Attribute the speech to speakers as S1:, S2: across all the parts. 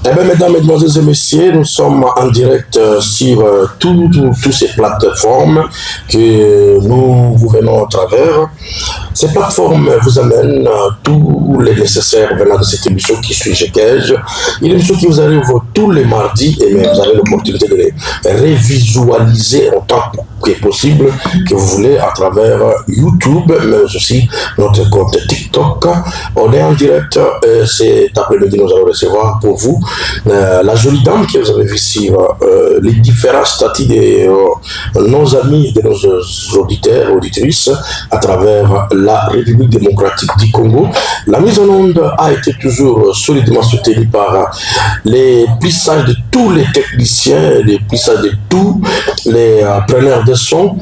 S1: Eh bien, mesdames, mesdemoiselles et messieurs, nous sommes en direct sur toutes ces plateformes que nous vous venons à travers. Ces plateformes vous amènent tous les nécessaires venant de cette émission qui suit GKEJ. Une émission qui vous arrive tous les mardis et vous avez l'opportunité de les révisualiser autant que possible que vous voulez à travers YouTube, mais aussi notre compte TikTok. On est en direct, cet après-midi nous allons recevoir pour vous la jolie dame que vous avez vue sur les différents statuts de nos amis, de nos auditeurs, auditrices à travers la République démocratique du Congo. La mise en onde a été toujours solidement soutenue par les puissances de tous les techniciens, les puissances de tous les preneurs de son.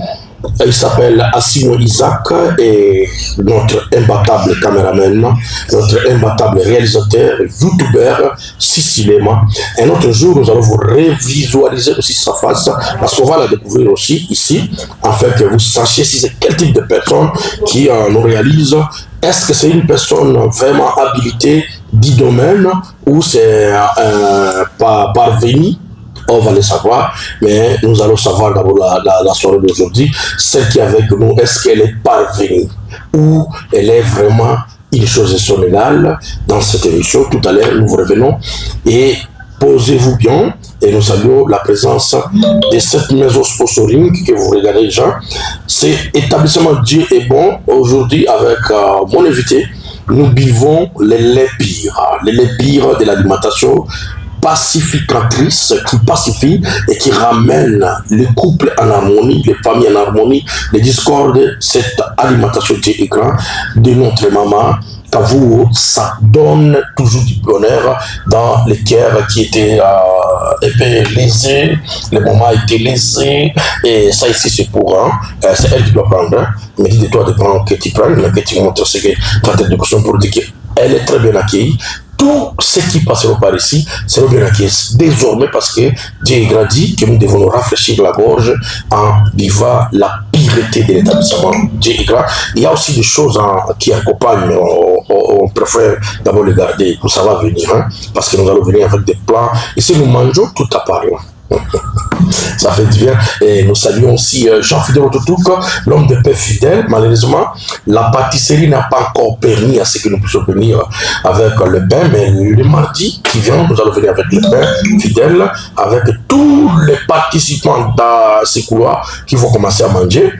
S1: Il s'appelle Assimo Isaac et notre imbattable caméraman, notre imbattable réalisateur, youtubeur, Sissilema. Un autre jour, nous allons vous révisualiser aussi sa face parce qu'on va la découvrir aussi ici, afin que vous sachiez si c'est quel type de personne qui nous réalise. Est-ce que c'est une personne vraiment habilitée du domaine ou c'est parvenu? On va le savoir, mais nous allons savoir d'abord la soirée d'aujourd'hui. Celle qui est avec nous, est-ce qu'elle est parvenue ou elle est vraiment une chose exceptionnelle dans cette émission? Tout à l'heure, nous vous revenons et posez-vous bien et nous saluons la présence de cette maison sponsoring que vous regardez déjà. C'est Établissement Dieu est bon. Aujourd'hui, avec mon invité, nous buvons les laits pires de l'alimentation pacificatrice qui pacifie et qui ramène les couples en harmonie, les familles en harmonie, les discordes, cette alimentation qui est écran de notre maman. Vous, ça donne toujours du bonheur dans les cœurs qui étaient lésés, les moments étaient lésés, et ça ici c'est pour c'est elle qui doit prendre, mais dis-toi de prendre que tu prennes, mais que tu montres ce que ta tête de question pour dire qu'elle est très bien accueillie. Tout ce qui passeront par ici seront bien acquis désormais parce que Dieu est grand dit que nous devons nous rafraîchir la gorge en vivant la pureté de l'établissement. Dieu est grand. Il y a aussi des choses qui accompagnent, on préfère d'abord les garder, ça va venir, parce que nous allons venir avec des plans. Et si nous mangeons tout à part là. Ça fait du bien. Et nous saluons aussi Jean-Fidèle Ototouk, l'homme de paix fidèle. Malheureusement, la pâtisserie n'a pas encore permis à ce que nous puissions venir avec le pain, mais le mardi qui vient, nous allons venir avec le pain fidèle, avec tous les participants dans ces couloirs qui vont commencer à manger.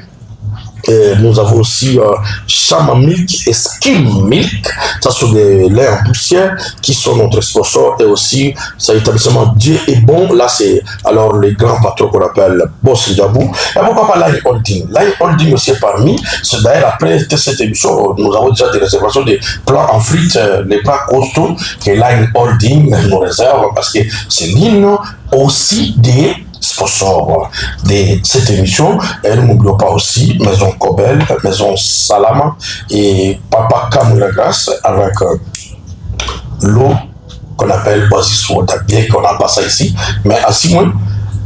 S1: Et nous avons aussi Chama Milk et Skim Milk, ça sont des laits en poussière qui sont notre sponsor, et aussi ça établissement Dieu est bon, là c'est alors les grands patrons qu'on appelle Boss Djabou. Et pourquoi pas Line Holding? Line Holding aussi est parmi, c'est d'ailleurs après cette émission, nous avons déjà des réservations des plats en frites, les plats costauds que Line Holding nous réserve parce que c'est l'une aussi des sponsor de cette émission. Et nous n'oublions pas aussi Maison Kobel, Maison Salama et Papa Kamuragas avec l'eau qu'on appelle Oasis Water, bien qu'on n'a pas ça ici, mais à 6 mois,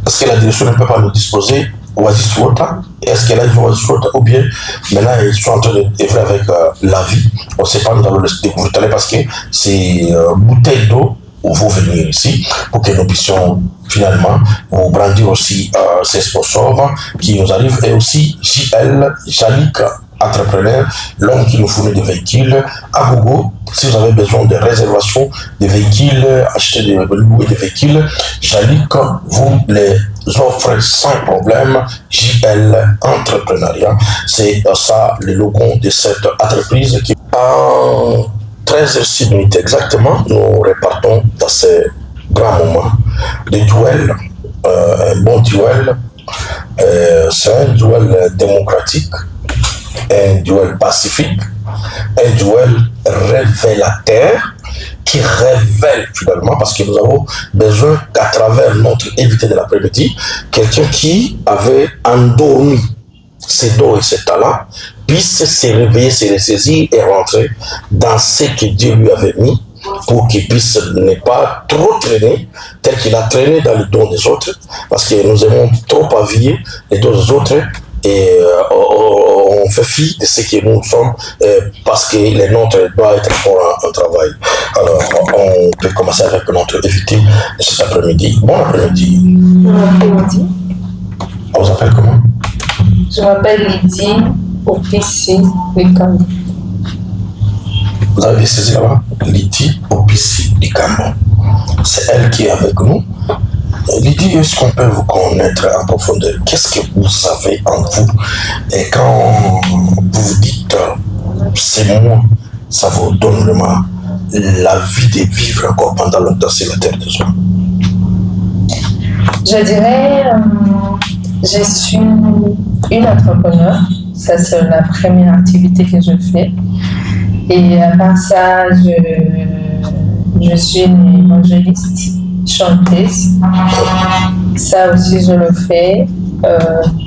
S1: est-ce que la direction ne peut pas nous disposer Oasis Water? Est-ce qu'elle a une Oasis Water ou bien maintenant ils sont en train d'œuvrer avec la vie? On ne sait pas, nous allons le découvrir tout à l'heure parce que c'est bouteille d'eau où vous venir ici pour que nous puissions finalement vous brandir aussi ces sponsors qui nous arrivent, et aussi JL, Jalik Entrepreneur, l'homme qui nous fournit des véhicules à Gogo. Si vous avez besoin de réservation des véhicules, acheter louer des véhicules, Jalik vous les offre sans problème. JL Entrepreneuriat, c'est ça le logo de cette entreprise qui 13h06 minutes exactement, nous repartons dans ces grands moments de duel, un bon duel, c'est un duel démocratique, un duel pacifique, un duel révélateur qui révèle finalement, parce que nous avons besoin qu'à travers notre invité de l'après-midi, quelqu'un qui avait endormi ses dons et ses talents puisse se réveiller, se ressaisir et rentrer dans ce que Dieu lui avait mis pour qu'il puisse ne pas trop traîner tel qu'il a traîné dans le don des autres, parce que nous aimons trop paviller les dons des autres et on fait fi de ce que nous sommes parce que les nôtres doivent être encore en travail. Alors, on peut commencer avec notre invité de cet après-midi. Bon après-midi.
S2: Bon après-midi.
S1: On vous appelle comment?
S2: Je m'appelle Lydie Opissi Likambo.
S1: Vous avez saisi là-bas? Lydie Opissi Likambo. C'est elle qui est avec nous. Lydie, est-ce qu'on peut vous connaître en profondeur? Qu'est-ce que vous savez en vous? Et quand vous dites c'est moi, ça vous donne vraiment la vie de vivre encore pendant longtemps sur la terre des hommes.
S2: Je dirais, je suis une entrepreneur. Ça, c'est la première activité que je fais. Et à part ça, je suis une évangéliste, chanteuse. Ça aussi, je le fais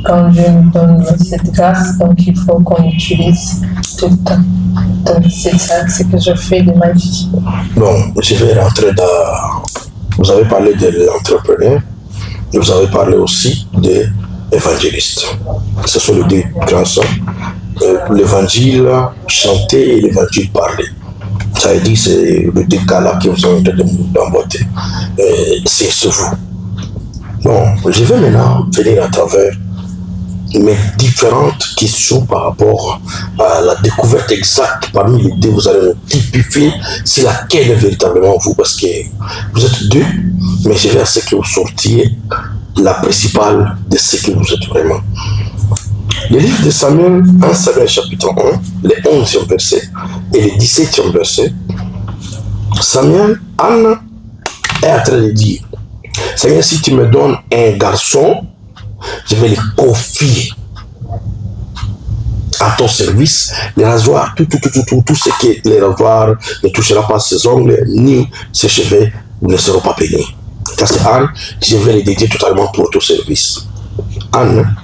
S2: quand Dieu nous donne cette grâce. Donc, il faut qu'on l'utilise tout le temps. Donc, c'est ça, ce que je fais de ma vie.
S1: Bon, je vais rentrer dans... Vous avez parlé de l'entrepreneur, et vous avez parlé aussi de l'évangéliste. Ce sont les deux grands sons. L'évangile chanté et l'évangile parlé. Ça veut dire c'est les deux cas-là qui vous sont en train d'emboîter. C'est vous. Bon, je vais maintenant venir à travers mes différentes questions par rapport à la découverte exacte parmi les deux. Vous allez me typifier c'est laquelle est véritablement vous, parce que vous êtes deux, mais je vais à ce que vous sortiez la principale de ce que vous êtes vraiment. Le livre de Samuel, 1 Samuel chapitre 1, le 11e verset et le 17e verset, Samuel, Anne est en train de dire, Seigneur, si tu me donnes un garçon, je vais le confier à ton service, les rasoirs, tout ce que les rasoirs ne touchera pas ses ongles, ni ses cheveux ne seront pas peignés. Car c'est Anne, je vais les dédier totalement pour ton service. Anne,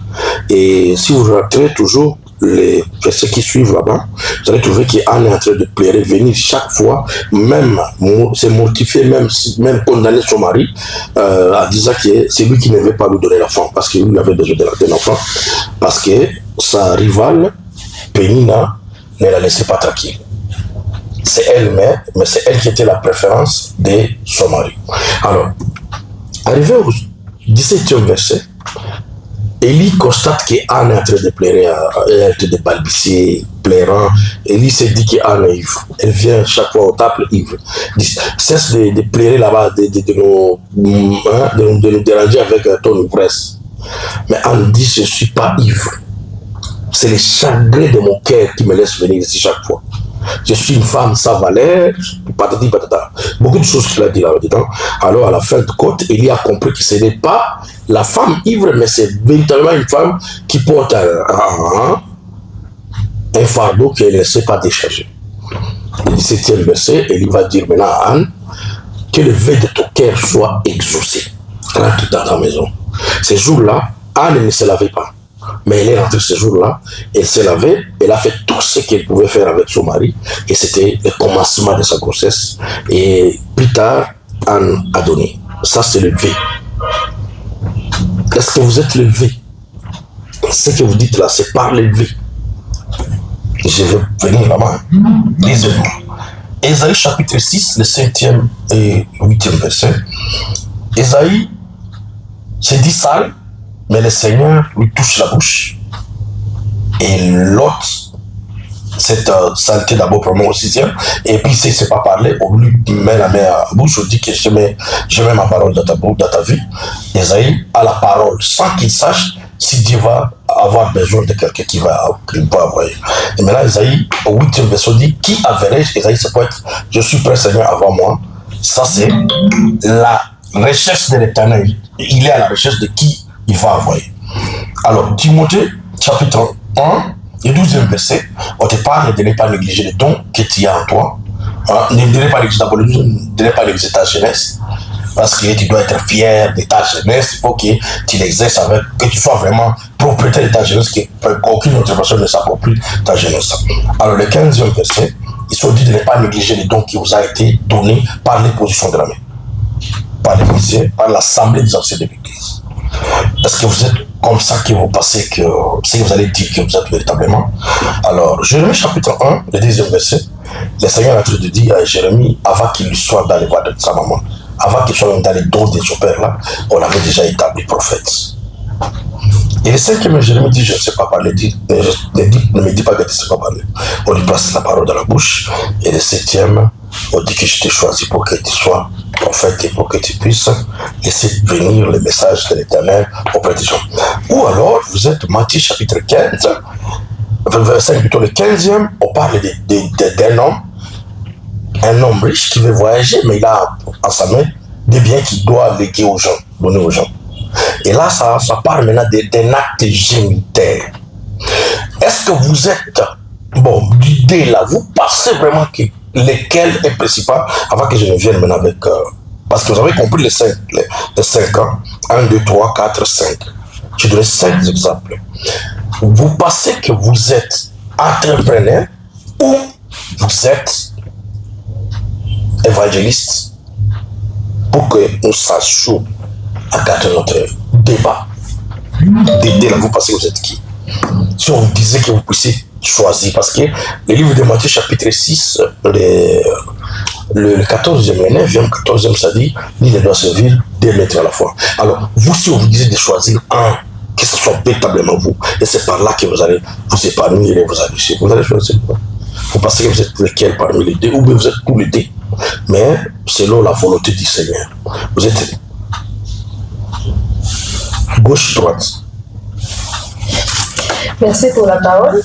S1: et si vous rentrez toujours les versets qui suivent là-bas, vous allez trouver qu'Anne est en train de pleurer, venir chaque fois, même se mortifier, même condamner son mari, en disant que c'est lui qui ne veut pas lui donner l'enfant, parce qu'il avait besoin d'un enfant, parce que sa rivale, Pénina, ne la laissait pas tranquille. C'est elle-même, mais c'est elle qui était la préférence de son mari. Alors, arrivé au 17e verset, Élie constate qu'Anne est en train de pleurer, elle est en train de balbutier, pleurant. Élie se dit qu'Anne est ivre. Elle vient chaque fois au table ivre. Cesse de pleurer là-bas, de nous déranger avec ton ivresse. Mais Anne dit, je ne suis pas ivre. C'est le chagrin de mon cœur qui me laisse venir ici chaque fois. Je suis une femme sans valeur, patati patata. Beaucoup de choses qu'il a dit là-dedans. Alors, à la fin de compte, Élie a compris que ce n'est pas la femme ivre, mais c'est véritablement une femme qui porte un fardeau qu'elle ne sait pas décharger. Le 17e verset, Élie va dire maintenant à Anne, que le vœu de ton cœur soit exaucé. Rentre dans ta maison. Ces jours-là, Anne ne se lavait pas. Mais elle est rentrée ce jour-là, elle s'est lavée, elle a fait tout ce qu'elle pouvait faire avec son mari, et c'était le commencement de sa grossesse. Et plus tard, Anne a donné. Ça, c'est le V. Est-ce que vous êtes le V? Ce que vous dites là, c'est par le V. Je vais venir là-bas. Lisez-moi. Ésaïe chapitre 6, le 5e et 8e verset. Ésaïe se dit sale, mais le Seigneur lui touche la bouche et l'ôte cette saleté d'abord pour au 6e, et puis s'il ne sait pas parler, on lui met la main à la bouche, on dit que je mets ma parole dans ta bouche, dans ta vie. Ésaïe a la parole sans qu'il sache si Dieu va avoir besoin de quelqu'un qui va envoyer. Et maintenant Ésaïe, au 8e verset, dit, qui enverrai-je? Ésaïe, c'est peut être, je suis prêt Seigneur avant moi. Ça c'est la recherche de l'Éternel. Il est à la recherche de qui il va envoyer. Alors, Timothée, chapitre 1, le 12e verset, on te parle de ne pas négliger les dons que tu as en toi. Ne pas négliger ta jeunesse, parce que tu dois être fier de ta jeunesse. Il faut que tu l'exerces avec, que tu sois vraiment propriétaire de ta jeunesse, qu'aucune autre personne ne s'approprie ta jeunesse. Alors, le 15e verset, il se dit de ne pas négliger les dons qui vous a été donnés par l'imposition de la main, par l'Église, par l'assemblée des anciens de l'Église. Est-ce que vous êtes comme ça que vous pensez que c'est que vous allez dire que vous êtes véritablement. Alors, Jérémie chapitre 1, le 10e verset, le Seigneur est en train de dire à Jérémie, avant qu'il soit dans les voies de sa maman, avant qu'il soit dans les dos de son père là, on l'avait déjà établi prophète. Et le 5e, Jérémie dit, je ne sais pas parler, ne me dis pas que tu ne sais pas parler. On lui place la parole dans la bouche. Et le 7e, on dit que je t'ai choisi pour que tu sois prophète et pour que tu puisses laisser venir le message de l'Éternel auprès des gens. Ou alors, vous êtes Matthieu chapitre 15, verset plutôt le 15e, on parle d'un homme riche qui veut voyager, mais il a en sa main des biens qu'il doit léguer aux gens, donner aux gens. Et là, ça parle maintenant d'un acte génitaire. Est-ce que vous êtes, bon, l'idée là, vous pensez vraiment que lequel est principal avant que je ne vienne maintenant avec... parce que vous avez compris les 5 ans. 1, 2, 3, 4, 5. Je donne 5 exemples. Vous pensez que vous êtes entrepreneur ou vous êtes évangéliste pour que nous sachions à garder notre débat. Dès là, vous pensez que vous êtes qui? Si on vous disait que vous puissiez choisir, parce que le livre de Matthieu chapitre 6, le 14e et 9e, 14e, ça dit, il doit servir 2 maîtres à la fois. Alors, vous, si on vous disait de choisir un, que ce soit véritablement vous, et c'est par là que vous allez vous épanouir et vous allez, vous allez choisir quoi? Vous pensez que vous êtes lequel parmi les deux, ou bien vous êtes tous les deux, mais selon la volonté du Seigneur. Vous êtes gauche, droite.
S2: Merci pour la parole.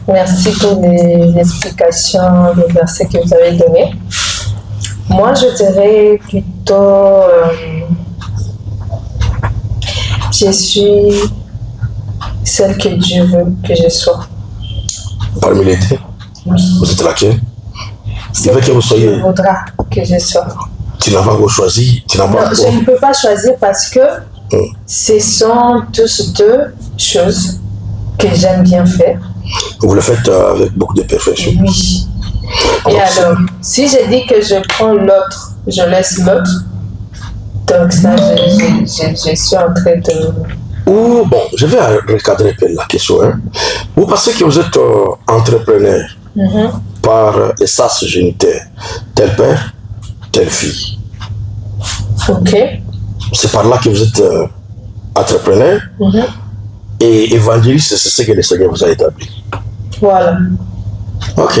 S2: Merci pour les explications, les versets que vous avez donnés. Moi, je dirais plutôt, je suis celle que Dieu veut que je sois.
S1: Parmi les deux, oui. Vous êtes laquelle?
S2: C'est que vous soyez. Dieu voudra que je sois.
S1: Tu n'as pas choisi. Tu n'as pas.
S2: Non, je ne peux pas choisir parce que ce sont tous 2 choses que j'aime bien faire.
S1: Vous le faites avec beaucoup de perfection.
S2: Oui. Et alors, si je dis que je prends l'autre, je laisse l'autre, donc ça, je suis en train de...
S1: Ou, bon, je vais recadrer la question. Hein. Vous pensez que vous êtes entrepreneur par essence génitaire, tel père, telle fille.
S2: Ok.
S1: C'est par là que vous êtes entrepreneur. Et évangéliste, c'est ce que le Seigneur vous a établi.
S2: Voilà.
S1: Ok.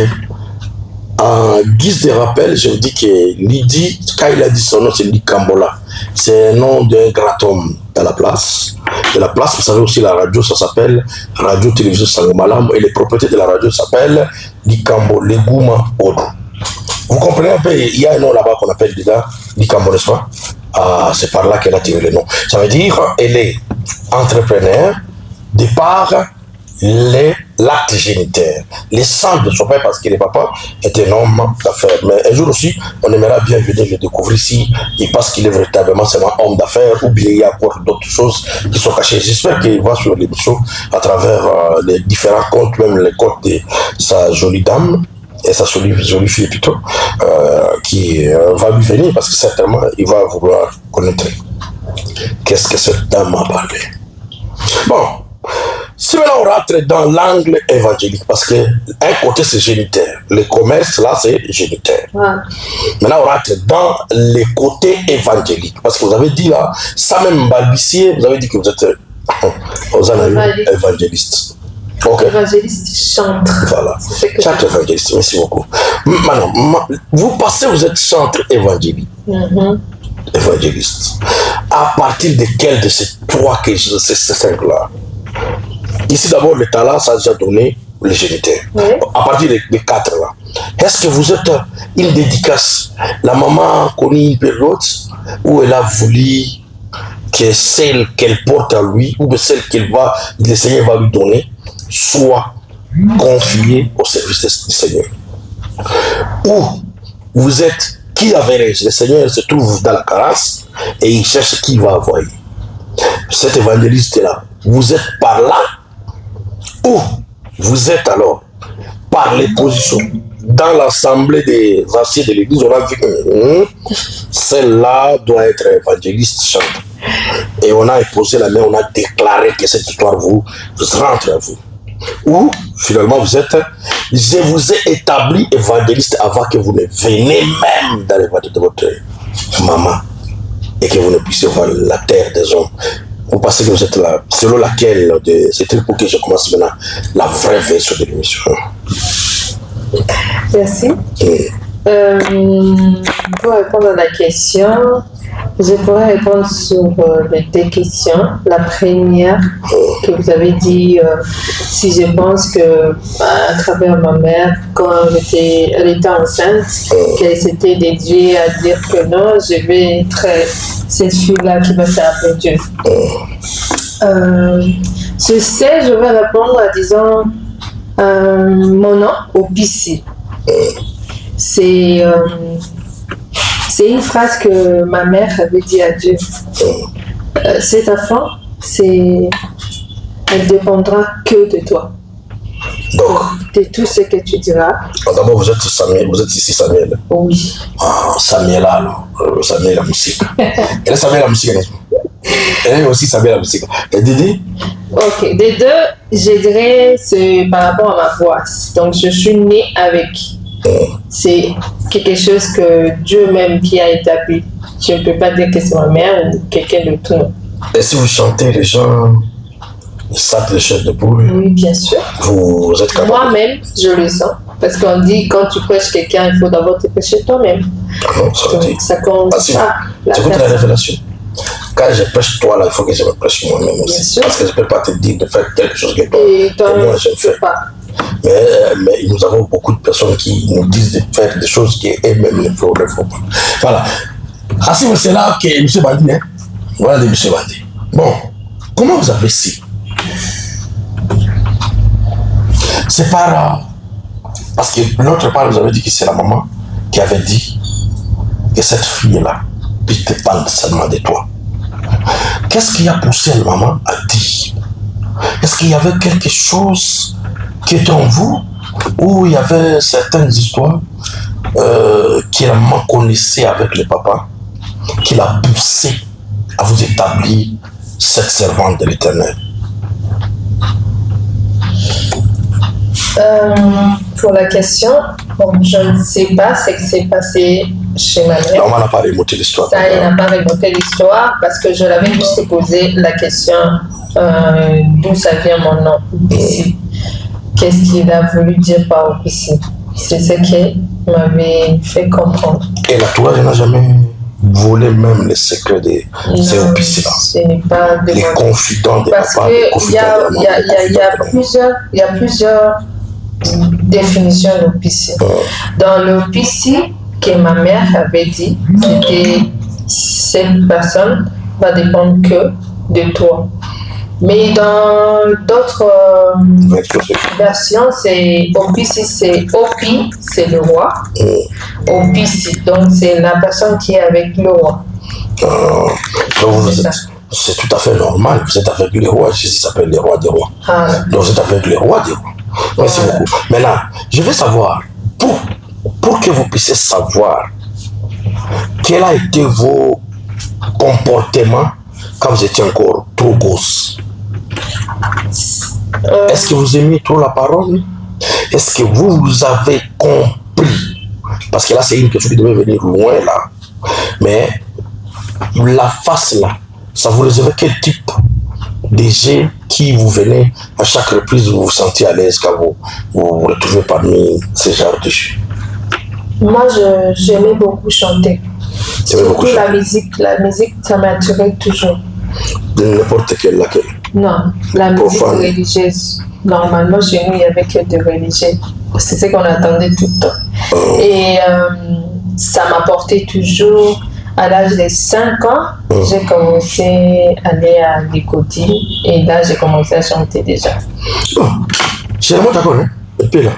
S1: En guise de rappel, je vous dis que Lydie, quand il a dit son nom, c'est Lydie Kambola. C'est un nom d'un grand homme à la place. Et la place, vous savez aussi, la radio, ça s'appelle Radio Télévision Sangomalam. Et les propriétés de la radio s'appellent Likambo, Legouma, Odo. Vous comprenez un peu, il y a un nom là-bas qu'on appelle déjà Likambo, n'est-ce pas? Ah, c'est par là qu'elle a tiré le nom. Ça veut dire qu'elle est entrepreneur de par l'acte génitaire, les centres de son père, parce que le papa est un homme d'affaires. Mais un jour aussi, on aimerait bien venir le découvrir si il pense qu'il est véritablement seulement homme d'affaires ou bien il y a encore d'autres choses qui sont cachées. J'espère qu'il va sur l'émission à travers les différents comptes, même les comptes de sa jolie dame et sa jolie fille plutôt, qui va lui venir parce que certainement il va vouloir connaître qu'est-ce que cette dame m'a parlé. Bon. Si maintenant on rentre dans l'angle évangélique, parce que un côté c'est génitaire, le commerce là c'est génitaire. Maintenant on rentre dans les côtés évangéliques, parce que vous avez dit là, ça même balbutier, vous avez dit que vous êtes évangéliste. Okay.
S2: Évangéliste chantre.
S1: Voilà, chantre évangéliste, merci beaucoup. Maintenant, vous pensez que vous êtes chantre évangélique. Évangéliste. À partir de quel de ces 3 que ces 5 là? Ici d'abord le talent, ça a déjà donné le géniteur. À partir des 4 là. Est-ce que vous êtes une dédicace? La maman a connu une période où elle a voulu que celle qu'elle porte à lui, ou celle le Seigneur va lui donner, soit confiée au service du Seigneur. Ou vous êtes qui average? Le Seigneur se trouve dans la carence et il cherche qui va avoir. Cet évangéliste là, vous êtes par là ou vous êtes alors par les positions dans l'assemblée des anciens de l'église, on a vu que celle-là doit être évangéliste, chante. Et on a posé la main, on a déclaré que cette histoire vous rentre à vous. Ou, finalement, je vous ai établi évangéliste avant que vous ne veniez même dans les voies de votre maman et que vous ne puissiez voir la terre des hommes. Vous pensez que vous êtes là, selon laquelle, c'est pour que je commence maintenant la vraie version de l'émission.
S2: Merci. Pour répondre à la question, je pourrais répondre sur les deux questions. La première, que vous avez dit, si je pense que à travers ma mère, quand elle était enceinte, qu'elle s'était dédiée à dire que non, je vais être cette fille-là qui va servir Dieu. Je sais, je vais répondre en disant mon nom au PC. C'est une phrase que ma mère avait dit à Dieu. Cet enfant, elle dépendra que de toi.
S1: Donc,
S2: de tout ce que tu diras.
S1: D'abord, vous êtes Samuel, vous êtes ici Samuel.
S2: Oui.
S1: Ah, Samuel alors, Samuel la musique. Elle est Samuel la musique, n'est-ce pas? Elle est aussi Samuel la musique. Et Didi?
S2: Ok, des deux, je dirais c'est par rapport à ma voix. Donc, je suis née avec. C'est quelque chose que Dieu même qui a établi. Je ne peux pas dire que c'est ma mère ou quelqu'un de tout.
S1: Et si vous chantez, les gens savent le chef de poule?
S2: Oui, bien sûr.
S1: Vous êtes capable?
S2: Moi-même, je le sens. Parce qu'on dit, quand tu prêches quelqu'un, il faut d'abord te prêcher toi-même.
S1: Non, ça
S2: Donc,
S1: dit.
S2: ça compte pas.
S1: C'est quoi la révélation? Quand je prêche toi, là, il faut que je me prêche moi-même aussi.
S2: Bien sûr.
S1: Parce que je ne peux pas te dire de faire quelque chose que toi,
S2: Et toi,
S1: moi je fais.
S2: pas.
S1: Mais nous avons beaucoup de personnes qui nous disent de faire des choses qui eux-mêmes ne feront pas. Voilà. Ah, c'est là que M. Bandi, hein? Voilà de M. Bandi. Bon, comment vous avez su? C'est par... parce que l'autre part, vous avez dit que c'est la maman qui avait dit que cette fille-là puisse dépendre seulement de toi. Qu'est-ce qui a poussé la maman à dire? Est-ce qu'il y avait quelque chose qui était en vous, ou il y avait certaines histoires que la maman connaissait avec le papa, qui l'a poussé à vous établir cette servante de l'Éternel?
S2: Pour la question, bon, je ne sais pas ce qui s'est passé chez ma mère.
S1: On n'a pas remonté l'histoire.
S2: Ça, il n'a pas remonté l'histoire parce que je l'avais juste posé la question d'où ça vient mon nom, ici. Qu'est-ce qu'il a voulu dire par ici? C'est ce qui m'avait fait comprendre.
S1: Et la toi, elle n'a jamais volé même les secrets de ces officiers-là.
S2: Ce n'est pas de
S1: les confidents de
S2: parce
S1: papa,
S2: qu'il y a plusieurs définition de l'OPC. Dans l'OPC que ma mère avait dit, c'était cette personne va dépendre que de toi. Mais dans d'autres versions, c'est OPC, c'est OPI, c'est le roi. OPC, donc c'est la personne qui est avec le roi.
S1: C'est tout à fait normal. Vous êtes avec le roi. Jésus s'appelle le roi des rois. Donc vous êtes avec le roi des rois. Merci beaucoup. Maintenant, je veux savoir, pour que vous puissiez savoir quel a été vos comportements quand vous étiez encore trop gosse. Est-ce que vous aimez trop la parole? Est-ce que vous avez compris? Parce que là, c'est une question qui devait venir loin là. Mais la face là, ça vous réserve quel type de jeux qui vous venez à chaque reprise, vous vous sentez à l'aise quand vous vous retrouvez parmi ces genres de jeux?
S2: Moi, j'aimais beaucoup chanter. Surtout la musique, ça m'attirait toujours.
S1: De n'importe quelle, laquelle?
S2: Non, la musique religieuse. Normalement, chez nous, il n'y avait que des religieux. C'est ce qu'on attendait tout le temps. Et ça m'apportait toujours. À l'âge de 5 ans, j'ai commencé à aller à l'école et là, j'ai commencé à chanter déjà.
S1: Bon, c'est vraiment d'accord, hein? Et puis là,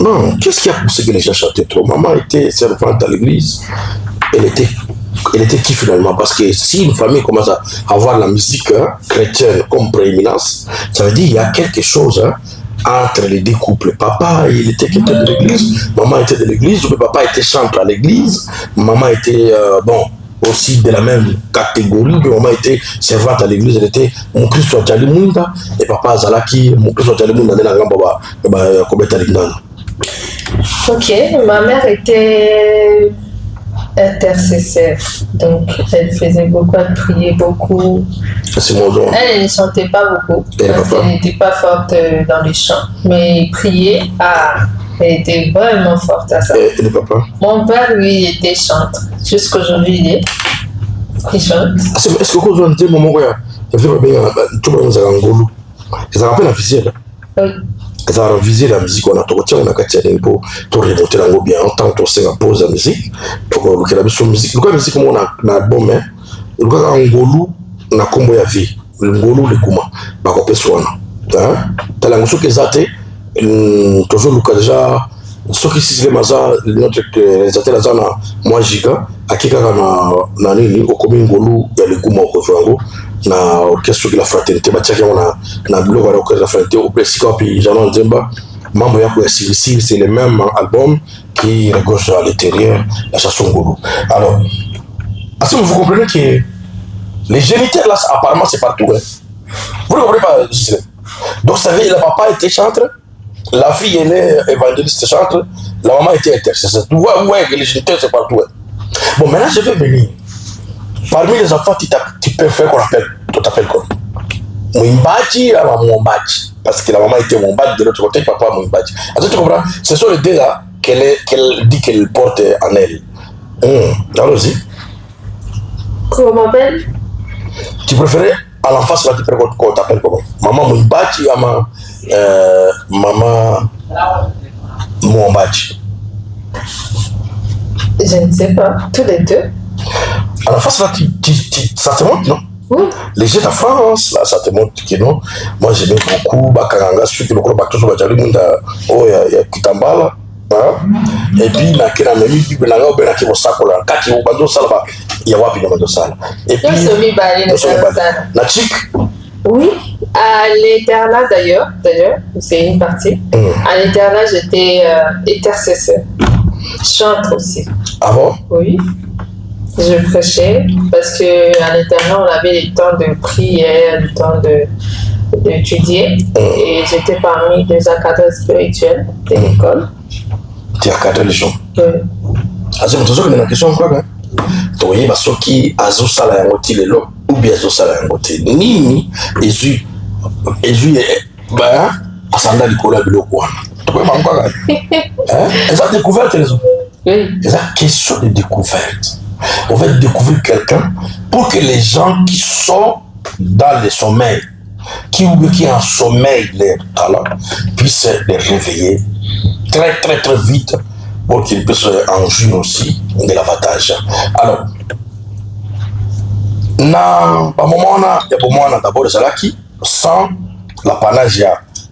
S1: non, qu'est-ce qui a poussé que les gens chantaient trop? Maman était servante à l'église. Elle était qui finalement? Parce que si une famille commence à avoir la musique chrétienne comme prééminence, ça veut dire qu'il y a quelque chose entre les deux couples. Papa, il était quelqu'un de l'église, maman était de l'église, ou papa était chanteur à l'église, maman était, aussi de la même catégorie, mais maman était servante à l'église, elle était mon Christ soit Jalimunda, et papa Zalaki, mon Christ soit Jalimunda,
S2: Ok, ma mère était intercesseur, donc elle faisait beaucoup, elle priait beaucoup. Elle ne chantait pas beaucoup, parce qu'elle n'était pas forte dans les chants, mais prier, elle était vraiment forte à ça.
S1: Et le papa?
S2: Mon père, lui, était chanteur. Jusqu'aujourd'hui, il chante.
S1: Est-ce que vous avez dit moment où il y avait tout le monde qui a un goulou? Ils ont rappelé la visite.
S2: Oui.
S1: Ils ont visé la musique, on a tout retiré, on a remonté l'ango bien, en tant que c'est la pause de la musique. Donc, on a la musique. Donc, la musique, on a un album, on a un goulou, on a combo ya vie. Le goulou, le kouma. Pas qu'on peut soigner. T'as la musique qui est toujours le cas déjà. Ce qui s'est fait, notre réalisateur là, moi giga, à qui na nini, au commun ngolu, il y a le gouma au kofango, na orchestre de la fraternité, bah tiens, on a na bleu à l'orchestre de la fraternité, au Plessica, puis Jean Zemba, membre yako ya CVC, c'est le même album qui regorge à l'intérieur la chanson ngolu. Alors, parce que vous comprenez que les géniteurs là, apparemment c'est partout. Hein. Vous ne comprenez pas, donc ça veut dire le papa était chanteur. La fille elle est évangéliste chantre, la maman était intercesseur. Tu vois, ouais, les géniteurs c'est partout. Bon, maintenant je vais venir. Parmi les enfants, tu peux faire qu'on appelle, tu t'appelles quoi? Mwimbaji ou Mwombaji. Parce que la maman était Mwombaji, de l'autre côté, papa Mwimbaji. Alors tu comprends? Ce sont les deux là qu'elle dit qu'elle porte en elle. Allons-y.
S2: Comment on m'appelle?
S1: Tu préférais à l'enfance là, tu préfères qu'on t'appelle comment? Maman Mwimbaji ou maman Mwombaji?
S2: Je ne sais pas, tous les deux.
S1: À la face, là, ça te montre, non?
S2: Oui.
S1: Les jeux de France, là, ça te montre que non. Moi, j'aimais beaucoup Bakaranga, ceux qui le croient, Bakaranga, il y a Kitambala. Et puis, il y a Kenameli, il y a Sakola, il y a Wapi, et puis,
S2: oui, à l'internat d'ailleurs, c'est une partie. À l'internat, j'étais intercesseur. Chante aussi.
S1: Ah bon?
S2: Oui. Je prêchais parce qu'à l'internat, on avait le temps de prière, le temps d'étudier. Et j'étais parmi les académiques spirituels de l'école.
S1: Tu es académique?
S2: Oui.
S1: C'est une question encore. Tu vois, parce que Azo Sala Yangote Lelo, ou bien Azo Sala Yangote Nini, Ezu, Asanda Nicolas Biloko. Tu vois, encore. Ils ont découvert les autres.
S2: Oui.
S1: C'est une question de découverte. On va découvrir quelqu'un pour que les gens qui sont dans le sommeil, qui en sommeil leur talent, puissent les réveiller très très très vite pour qu'ils puissent en jouir aussi de l'avantage. Alors, il y a d'abord les Salaki, sans l'apanage,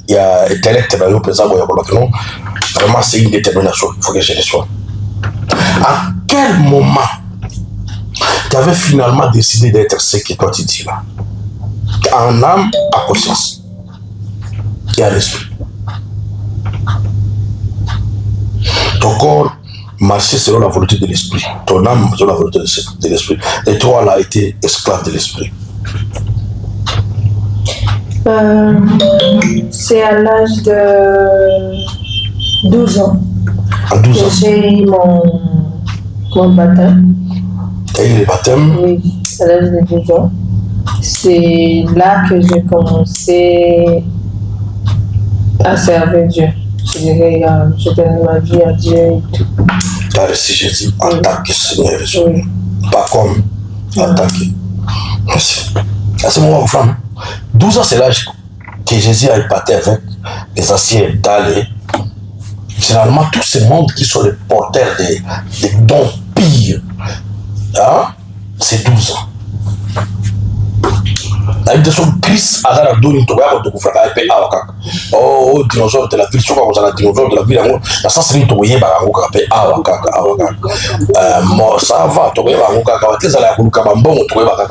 S1: il y a intellect dans le présent, vraiment c'est une détermination qu'il faut que je le sois. À quel moment tu avais finalement décidé d'être ce que toi tu dis là? En âme, à conscience et à l'esprit. Ton corps marchait selon la volonté de l'esprit. Ton âme selon la volonté de l'esprit. Et toi, là, été esclave de l'esprit.
S2: C'est à l'âge de 12 ans.
S1: À 12 ans.
S2: J'ai eu mon baptême.
S1: Tu as eu le baptême?
S2: Oui, à l'âge de 12 ans. C'est là que j'ai commencé à servir Dieu. Je dirais, je donne ma vie à Dieu et tout.
S1: Tu as reçu Jésus en tant que Seigneur.
S2: Oui.
S1: Pas comme en tant que... Merci. À ce moment, femme, 12 ans, c'est l'âge que Jésus a épaté avec les anciens d'aller. Généralement, tous ces mondes qui sont les porteurs des dons pires, hein, c'est 12 ans. La invitation de Christ a la donné tout le monde frère et awaka. Oh, dinosaure de la ville, soit comme ça, dinosaure de la ville, la sens ni to yeba ngo ka pe awaka. Mo ça va to yeba ngo ka ka teza la kuluka bambongo to yeba ka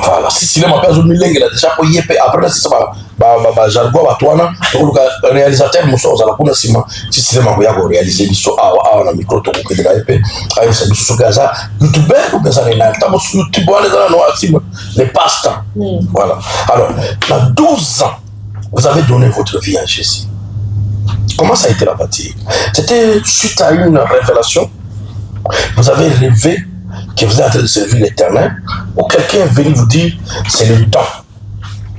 S1: Voilà, si tu m'appelles au milieu, il a déjà payé, après, si ça va, jargon, va toi, le réalisateur, mon chose, à la coupe, si tu m'as réalisé, on a micro, tu peux dire, avec ça, sur Gaza, youtubeur, ou bien ça, sur YouTube, les passe-temps. Voilà. Alors, dans 12 ans, vous avez donné votre vie à Jésus. Comment ça a été la bâtie? C'était suite à une révélation. Vous avez rêvé que vous êtes en train de servir l'Éternel, ou quelqu'un est venu vous dire c'est le temps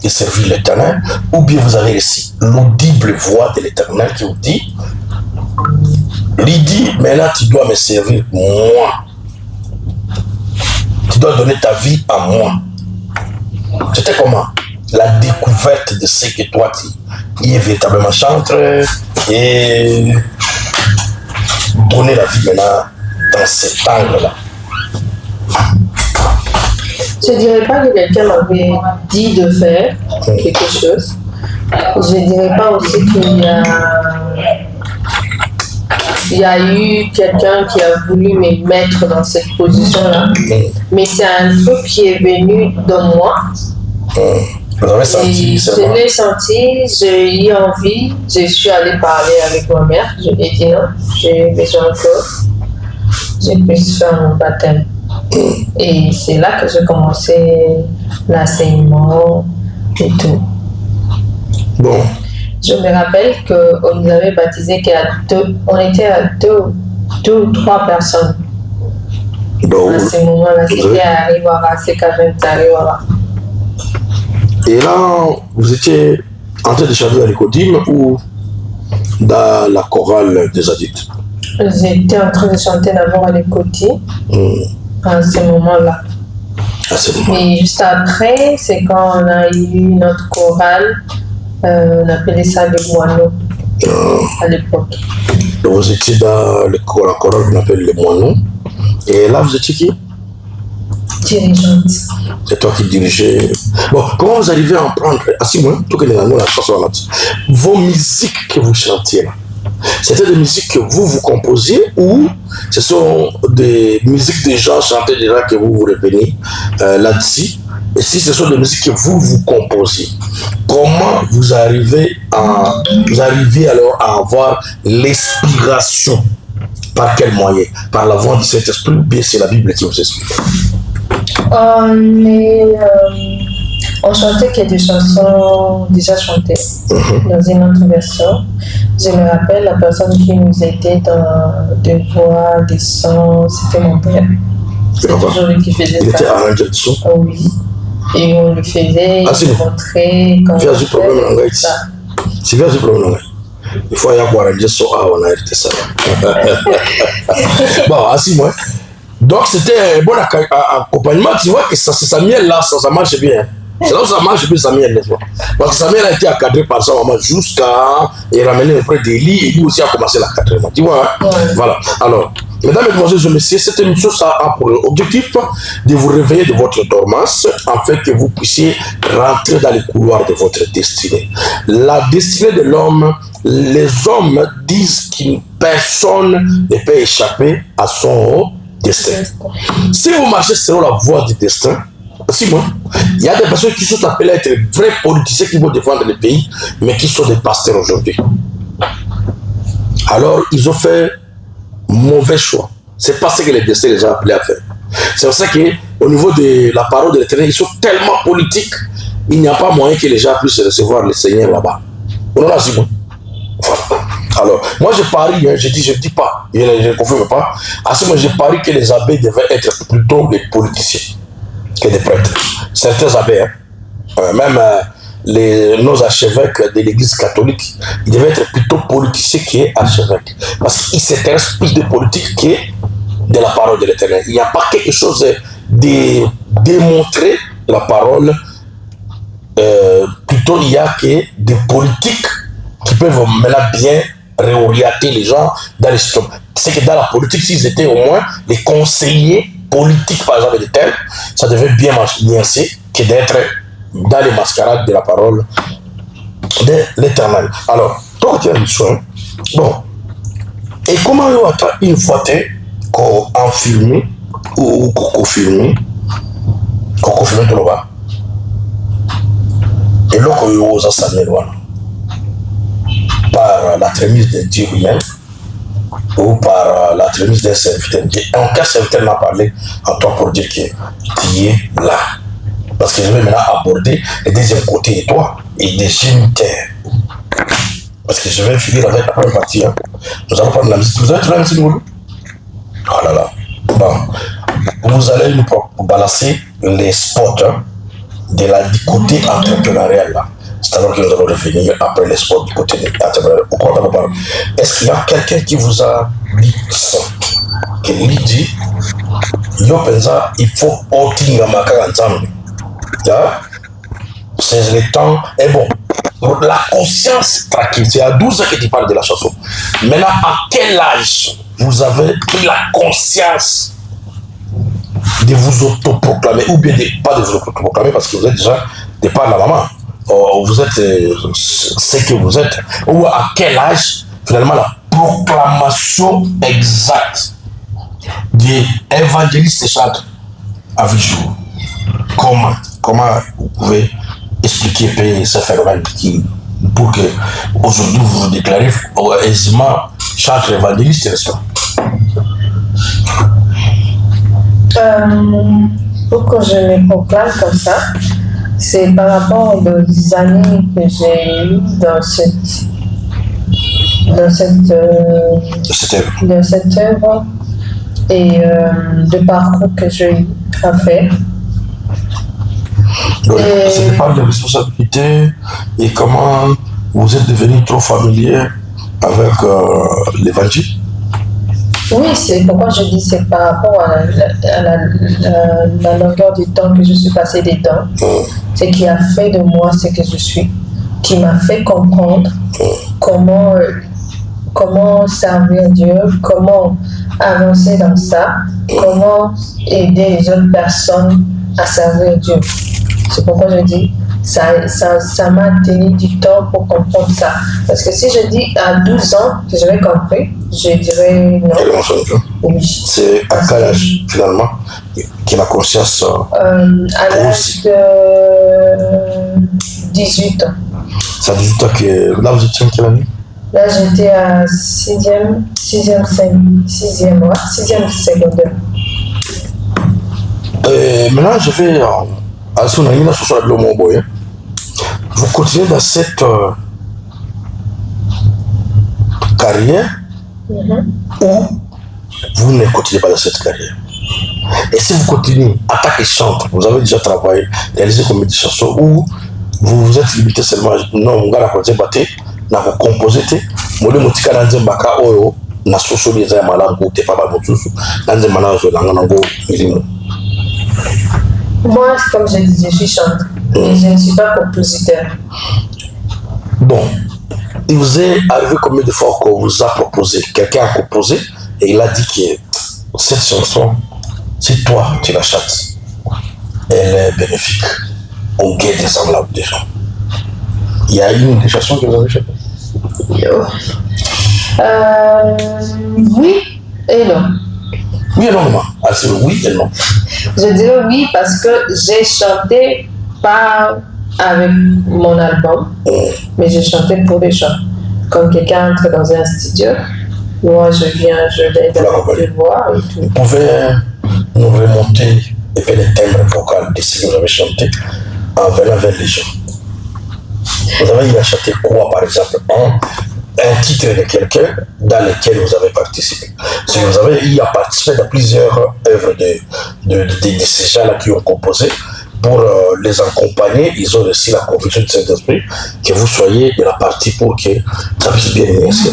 S1: de servir l'Éternel, ou bien vous avez reçu l'audible voix de l'Éternel qui vous dit, il dit maintenant tu dois me servir moi, tu dois donner ta vie à moi. C'était comment? La découverte de ce que toi tu es véritablement chantre et donner la vie maintenant dans cet angle-là.
S2: Je ne dirais pas que quelqu'un m'avait dit de faire quelque chose. Je ne dirais pas aussi qu'il y a eu quelqu'un qui a voulu me mettre dans cette position-là. Mais c'est un truc qui est venu de moi.
S1: Vous avez senti,
S2: je l'ai senti, j'ai eu envie. Je suis allée parler avec ma mère. Je lui ai dit non, j'ai besoin que je puisse faire mon baptême. Et c'est là que j'ai commencé l'enseignement et tout.
S1: Bon.
S2: Je me rappelle qu'on nous avait baptisé on était à deux ou trois personnes.
S1: Donc,
S2: à ce moment-là, c'était à Rivara, c'est quand même à Rivara.
S1: Et là, vous étiez en train de chanter à l'écodime ou dans la chorale des adultes?
S2: J'étais en train de chanter d'abord à l'écodime. À ce moment-là. Et juste après, c'est quand on a eu notre chorale, on appelait ça les moineaux à l'époque.
S1: Donc vous étiez dans la chorale qu'on appelle les moineaux. Et là, vous étiez qui?
S2: Dirigeante.
S1: C'est toi qui dirigeais. Bon, comment vous arrivez à en prendre, tout que les la chanson là, vos musiques que vous chantiez là? C'était des musiques que vous composiez ou ce sont des musiques des gens chantés déjà que vous revenez là-dessus? Et si ce sont des musiques que vous composez, comment vous arrivez alors à avoir l'inspiration? Par quel moyen? Par la voix du Saint-Esprit ou bien c'est la Bible qui vous explique?
S2: On chantait qu'il y a des chansons déjà chantées dans une autre version. Je me rappelle la personne qui nous aidait dans des voix, des sons, c'était mon père. C'est toujours lui qui faisait ça.
S1: Il était arrangé de son?
S2: Oui. Et on lui faisait, il montrait comment
S1: on fait ça. C'est bien du problème. Il faut y avoir arrangé son on a hérité ça. Bon, assis-moi. Donc c'était un bon accompagnement. Tu vois que ça miel là, ça marche bien. C'est là où ça marche bien, Samuel, n'est-ce pas? Parce que Samuel a été encadré par sa maman jusqu'à ramener auprès d'Élie et lui aussi a commencé l'encadrement. Tu vois, hein? Voilà. Alors, mesdames, mesdemoiselles et messieurs, cette émission, ça a pour objectif de vous réveiller de votre dormance afin que vous puissiez rentrer dans les couloirs de votre destinée. La destinée de l'homme, les hommes disent qu'une personne ne peut échapper à son destin. Si vous marchez selon la voie du destin, il y a des personnes qui sont appelées à être vrais politiciens qui vont défendre le pays, mais qui sont des pasteurs aujourd'hui. Alors, ils ont fait mauvais choix. C'est pas ce que les destins les ont appelés à faire. C'est pour ça qu'au niveau de la parole de l'Éternel, ils sont tellement politiques, il n'y a pas moyen que les gens puissent recevoir le Seigneur là-bas. On en a dit, voilà. Alors, moi je parie, je dis pas, je ne confirme pas, à ce moment je parie que les abbés devaient être plutôt des politiciens que des prêtres. Certains abbés, même nos archevêques de l'église catholique, ils devaient être plutôt politiciens qu'archevêques. Parce qu'ils s'intéressent plus de politique que de la parole de l'Éternel. Il n'y a pas quelque chose de démontrer la parole. Plutôt, il y a que des politiques qui peuvent maintenant bien réorienter les gens dans les situations. C'est que dans la politique, s'ils étaient au moins les conseillers politiques, par exemple, de tels, ça devait bien nuancer que d'être dans les mascarades de la parole de l'Éternel. Alors, toi, tu as une soin. Bon. Et comment on attend une fois qu'on filme ou qu'on filme tout le bas? Et là, on ose s'en éloigner par la trémise de Dieu lui-même ou par la trémise d'un serviteur. En cas serviteur m'a parlé à toi pour dire que tu es là. Parce que je vais maintenant aborder le deuxième côté de toi et des géniteurs. Parce que je vais finir avec la première partie. Hein. Nous allons prendre la musique. Vous avez trouvé la musique, Moulou? Oh là là. Bon. Vous allez nous balancer les spots hein, du côté entrepreneurial. C'est alors que nous allons revenir après les spots du côté entrepreneurial. Est-ce qu'il y a quelqu'un qui vous a dit ça? Qui lui dit, yo pensa, il faut otinga makaka ensemble. C'est le temps. Et bon. La conscience tranquille, c'est à 12 ans que tu parles de la chanson. Maintenant, à quel âge vous avez pris la conscience de vous autoproclamer, ou bien pas de vous autoproclamer parce que vous êtes déjà de par la maman, vous êtes ce que vous êtes, ou à quel âge finalement la proclamation exacte de l'évangéliste chante à jour. Comment vous pouvez expliquer ce phénomène pour que aujourd'hui vous vous déclarez aisément chantre évangéliste, n'est-ce pas?
S2: Pour que je me proclame comme ça, c'est par rapport aux années que j'ai eues dans cette œuvre et de parcours que j'ai fait.
S1: Ça dépend de responsabilités et comment vous êtes devenu trop familier avec l'évangile.
S2: Oui, c'est pourquoi je dis c'est par rapport à la longueur du temps que je suis passée dedans. Ce qui a fait de moi ce que je suis, qui m'a fait comprendre comment servir Dieu, comment avancer dans ça, comment aider les autres personnes à servir Dieu. C'est pourquoi je dis, ça m'a tenu du temps pour comprendre ça. Parce que si je dis à 12 ans que j'avais compris, je dirais non.
S1: Oui. C'est à quel âge, finalement, que la conscience...
S2: à l'âge de 18 ans.
S1: C'est à 18 ans que... Là, vous étiez en quelle année?
S2: Là, j'étais à 6e secondaire.
S1: Maintenant, je vais... Vous continuez dans cette carrière ou vous ne continuez pas dans cette carrière. Et si vous continuez en tant que chanteur, vous avez déjà travaillé, réalisé combien de chansons ou vous vous êtes limité seulement non, vous avez composé, vous avez na soso les malango te papa mosusu nanze malango langanango milimo.
S2: Moi, comme je dis, je suis chanteur, mais je ne suis pas compositeur.
S1: Bon, il vous est arrivé combien de fois qu'on vous a proposé, quelqu'un a composé et il a dit que cette chanson, c'est toi qui la chantes, elle est bénéfique, on gagne des enveloppes des gens. Il y a une des chansons que vous avez chantées?
S2: Oui et non.
S1: Oui et non, maman. Ah, c'est oui et non.
S2: Je dirais oui parce que j'ai chanté pas avec mon album, mais j'ai chanté pour les gens. Comme quelqu'un entre dans un studio, moi je viens, je l'aide avec des voix et tout.
S1: Vous pouvez nous remonter les timbres vocaux de ce que vous avez chanté en venant vers les gens. Vous avez chanté quoi, par exemple, un titre de quelqu'un dans lequel vous avez participé. Si vous avez participé dans plusieurs œuvres de ces gens-là qui ont composé, pour les accompagner, ils ont aussi la conviction de cet esprit que vous soyez de la partie pour que ça puisse bien initier.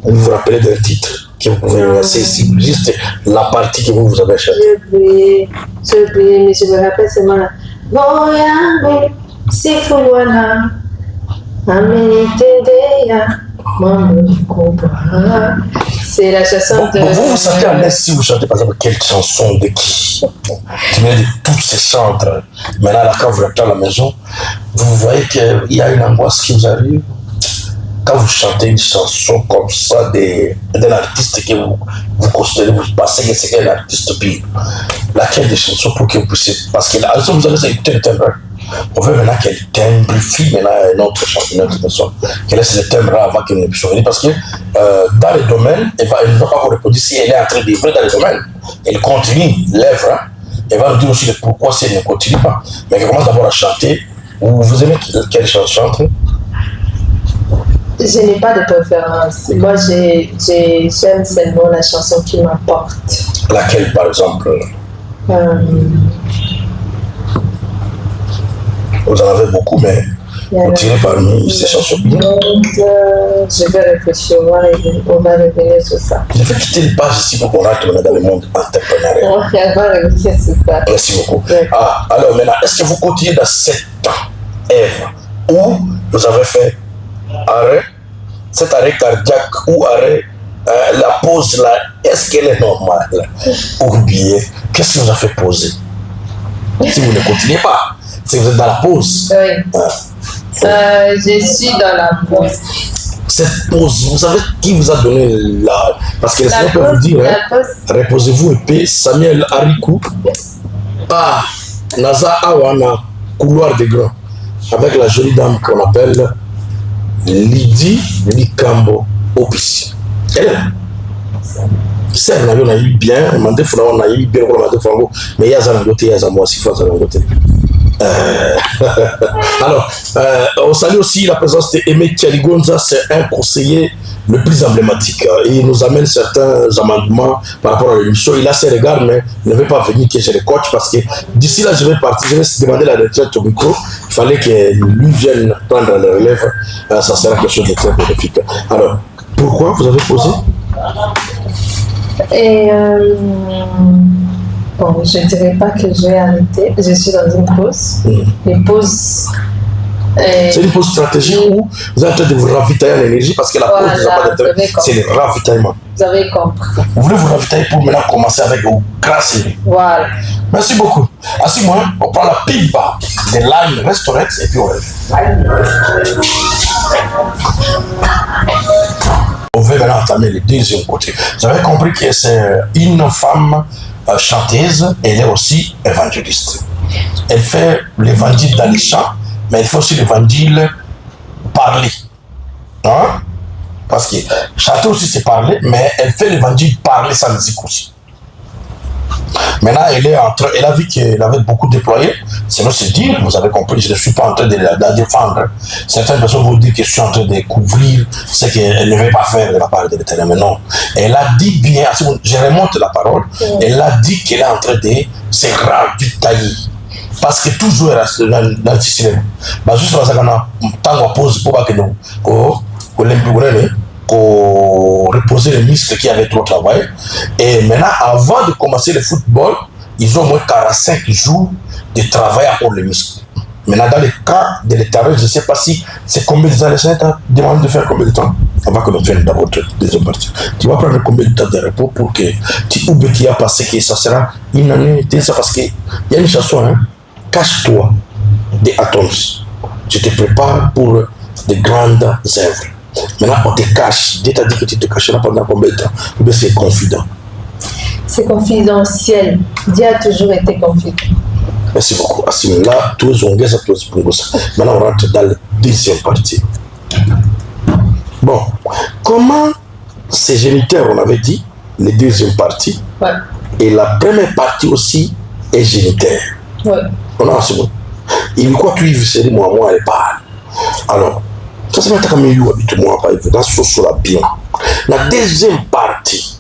S1: Vous vous rappelez d'un titre que vous pouvez initier ici, juste la partie que vous avez chantée.
S2: J'ai oublié, mais je me rappelle seulement là. Voyage, c'est Fouana. C'est la chanson de...
S1: Vous vous sentez à l'aise si vous chantez par exemple quelle chanson de qui? Tu mets de toutes ces chantres. Maintenant, là, quand vous rentrez à la maison, vous voyez qu'il y a une angoisse qui vous arrive. Quand vous chantez une chanson comme ça d'un artiste que vous considérez, vous pensez que c'est un artiste pire, laquelle des chansons pour que vous puissiez... Parce que là, vous allez écouter le timbre. On veut maintenant qu'elle timbrifie maintenant une autre personne. Qu'elle laisse le timbre avant qu'elle ne puisse revenir. Parce que dans les domaines, elle ne va pas vous répondre si elle est en train d'œuvrer dans les domaines. Elle continue l'œuvre. Hein. Elle va nous dire aussi pourquoi si elle ne continue pas. Mais elle commence d'abord à chanter. Vous aimez quelle chanson chante?
S2: Je n'ai pas de préférence. Moi, j'aime seulement la chanson qui m'apporte.
S1: Laquelle, par exemple? Vous en avez beaucoup, mais vous tirez parmi ces chansons.
S2: Je vais réfléchir, on va revenir sur ça.
S1: Je vais quitter les pages ici pour qu'on rentre dans le monde entrepreneurial.
S2: On va revenir sur ça.
S1: Merci beaucoup.
S2: Ouais.
S1: Ah, alors maintenant, est-ce que vous continuez dans cette œuvre où vous avez fait arrêt, cet arrêt cardiaque ou arrêt, la pause là, est-ce qu'elle est normale? Ou bien, qu'est-ce qui vous a fait poser? Si vous ne continuez pas, si vous êtes dans la pause.
S2: Oui. Je suis dans la pause.
S1: Cette pause, vous savez qui vous a donné la... Parce que les gens peuvent vous dire, hein, reposez-vous et paix. Samuel Arikou, Naza Awana, couloir des grands, avec la jolie dame qu'on appelle Lydie Likambo Opisi. Elle est là. C'est un avion, on a eu bien, on a eu bien, mais il y a un côté, il y a un mois, si faut un côté. Alors, on salue aussi la présence d'Aimé Tchaligonza, c'est un conseiller le plus emblématique. Il nous amène certains amendements par rapport à l'émission. Il a ses regards, mais il ne veut pas venir que je le coach parce que d'ici là, je vais partir, je vais demander la retraite au micro. Il fallait que lui vienne prendre le relève. Ça sera quelque chose de très bénéfique. Alors, pourquoi vous avez posé?
S2: Bon, je ne dirais pas que je vais arrêter. Je suis dans une pause. Une pause.
S1: C'est une pause stratégique où vous êtes en train de vous ravitailler en énergie parce que la pause n'a pas d'intérêt. C'est le ravitaillement.
S2: Vous avez compris.
S1: Vous voulez vous ravitailler pour maintenant commencer avec vos grâces.
S2: Voilà.
S1: Merci beaucoup. Ainsi, moi, on prend la pipa de Lime Restaurants et puis on revient. On veut maintenant entamer le deuxième côté. Vous avez compris que c'est une femme chanteuse, elle est aussi évangéliste. Elle fait l'évangile dans les chants, mais elle fait aussi l'évangile parlé. Hein? Parce que chanter aussi c'est parler, mais elle fait l'évangile parler sans musique aussi. Maintenant, elle a vu qu'elle avait beaucoup déployé. Sinon, c'est dire, vous avez compris, je ne suis pas en train de la défendre. Certaines personnes vont dire que je suis en train de couvrir ce qu'elle ne veut pas faire de la part de l'Éternel. Mais non. Elle a dit bien, je remonte la parole, elle a dit qu'elle est en train de se ravitailler. Parce que toujours dans le système. Juste tant qu'on pose pour que nous, pour reposer les muscles qui avaient trop travaillé. Et maintenant, avant de commencer le football, ils ont au moins 45 jours de travail pour les muscles. Maintenant, dans le cas de l'éternel, je ne sais pas si c'est combien de temps les Seigneur demande de faire combien de temps avant que nous vienne dans votre deuxième partie. Tu vas prendre combien de temps de repos pour que tu oublies qu'il y a passé, que ça sera une année, ça parce qu'il y a une chanson, hein, cache-toi des atomes. Je te prépare pour de grandes œuvres. Maintenant, on te cache. Dieu t'a dit que tu te cacheras pendant combien de temps? Ou bien c'est confident?
S2: C'est confidentiel. Dieu a toujours été confident.
S1: Merci beaucoup. Assim, là, tous on gagne tous pour ça. Maintenant, on rentre dans la deuxième partie. Bon, comment ces géniteurs, on avait dit, les deuxième partie,
S2: ouais. Et
S1: la première partie aussi est génitaire.
S2: Ouais.
S1: On a ensemble. Il quoi tu y sais, moi, elle parle. Alors, ça c'est pas comme you habituellement par exemple, dans ce la bien. La deuxième partie,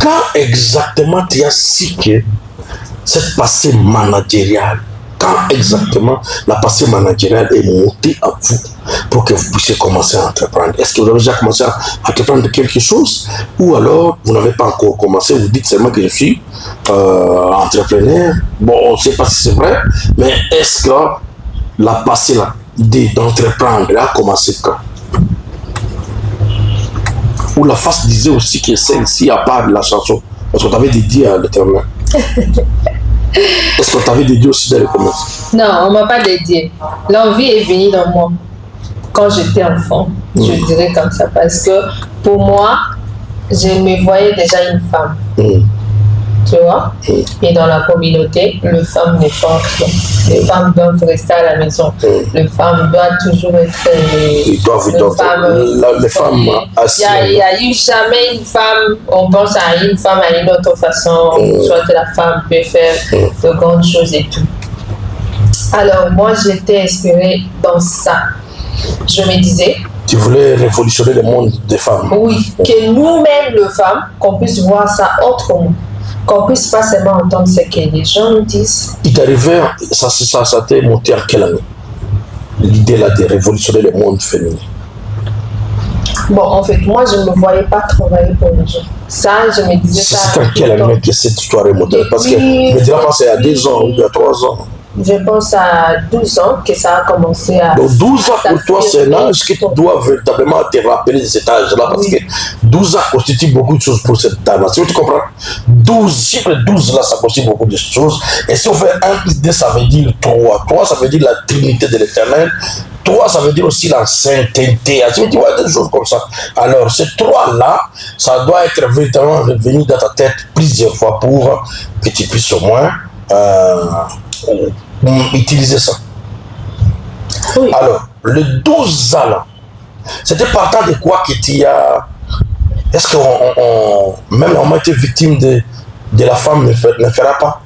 S1: quand exactement tu as su que cette passée managériale, quand exactement la passée managériale est montée à vous pour que vous puissiez commencer à entreprendre? Est-ce que vous avez déjà commencé à entreprendre quelque chose ou alors vous n'avez pas encore commencé, vous dites seulement que je suis entrepreneur? Bon, on ne sait pas si c'est vrai, mais est-ce que la passée là d'entreprendre a commencé quand? Ou la face disait aussi que celle-ci à part de la chanson, est-ce qu'on t'avait dédié à l'Éternel? Est-ce qu'on t'avait dédié aussi dans les commerces?
S2: Non, on ne m'a pas dédié. L'envie est venue dans moi quand j'étais enfant, je dirais comme ça, parce que pour moi, je me voyais déjà une femme. tu vois. Et dans la communauté, les femmes n'est pas rien. Les femmes doivent rester à la maison. Les femmes doivent toujours être
S1: les femmes assises.
S2: Il n'y a eu jamais une femme, on pense à une femme à une autre façon, soit que la femme peut faire de grandes choses et tout. Alors moi j'étais inspirée dans ça. Je me disais,
S1: tu voulais révolutionner le monde des femmes.
S2: Oui, que nous-mêmes, les femmes, qu'on puisse voir ça autrement. Qu'on puisse pas seulement entendre ce que les gens nous disent.
S1: Il t'arrivait, ça t'est monté en quelle année? L'idée là de révolutionner le monde féminin.
S2: Bon, en fait, moi, je ne me voyais pas travailler pour les gens. Ça, je me disais ça.
S1: C'est en quelle année que cette histoire est montée? Parce que je me dirais pas c'est à 2 ans ou il y a 3 ans.
S2: Je pense à 12 ans que ça a commencé à...
S1: Donc 12 ans pour toi, c'est un âge que tu dois véritablement te rappeler de cet âge-là, parce que 12 ans constitue beaucoup de choses pour cette dame. Si tu comprends, 12, chiffre 12 là, ça constitue beaucoup de choses. Et si on fait 1 plus 2, ça veut dire 3. 3, ça veut dire la Trinité de l'Éternel. 3, ça veut dire aussi la sainteté. Tu vois, des choses comme ça. Alors, ces 3-là, ça doit être véritablement revenu dans ta tête plusieurs fois pour que tu puisses au moins utiliser ça.
S2: Oui.
S1: Alors, le 12 ans là, c'était partant de quoi que tu as... Est-ce que même on a été victime de la femme ne fera pas?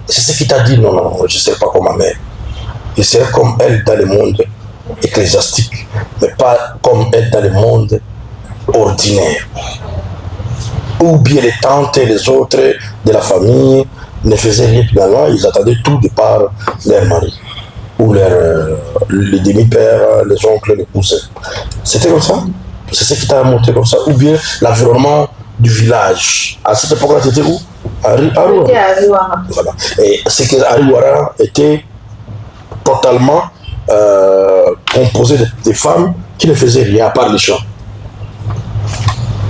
S1: C'est ce qui t'a dit, non, je ne sais pas comment, mais je serai comme elle dans le monde ecclésiastique, mais pas comme elle dans le monde ordinaire. Ou bien les tantes et les autres de la famille ne faisaient rien finalement, ils attendaient tout de par leur mari, ou les demi-pères, les oncles, les cousins. C'était comme ça? C'est ce qui t'a monté comme ça? Ou bien l'environnement du village? À cette époque-là, tu étais où? À
S2: Ariwara.
S1: Voilà. Et c'est que Ariwara était totalement composé de femmes qui ne faisaient rien à part les chants.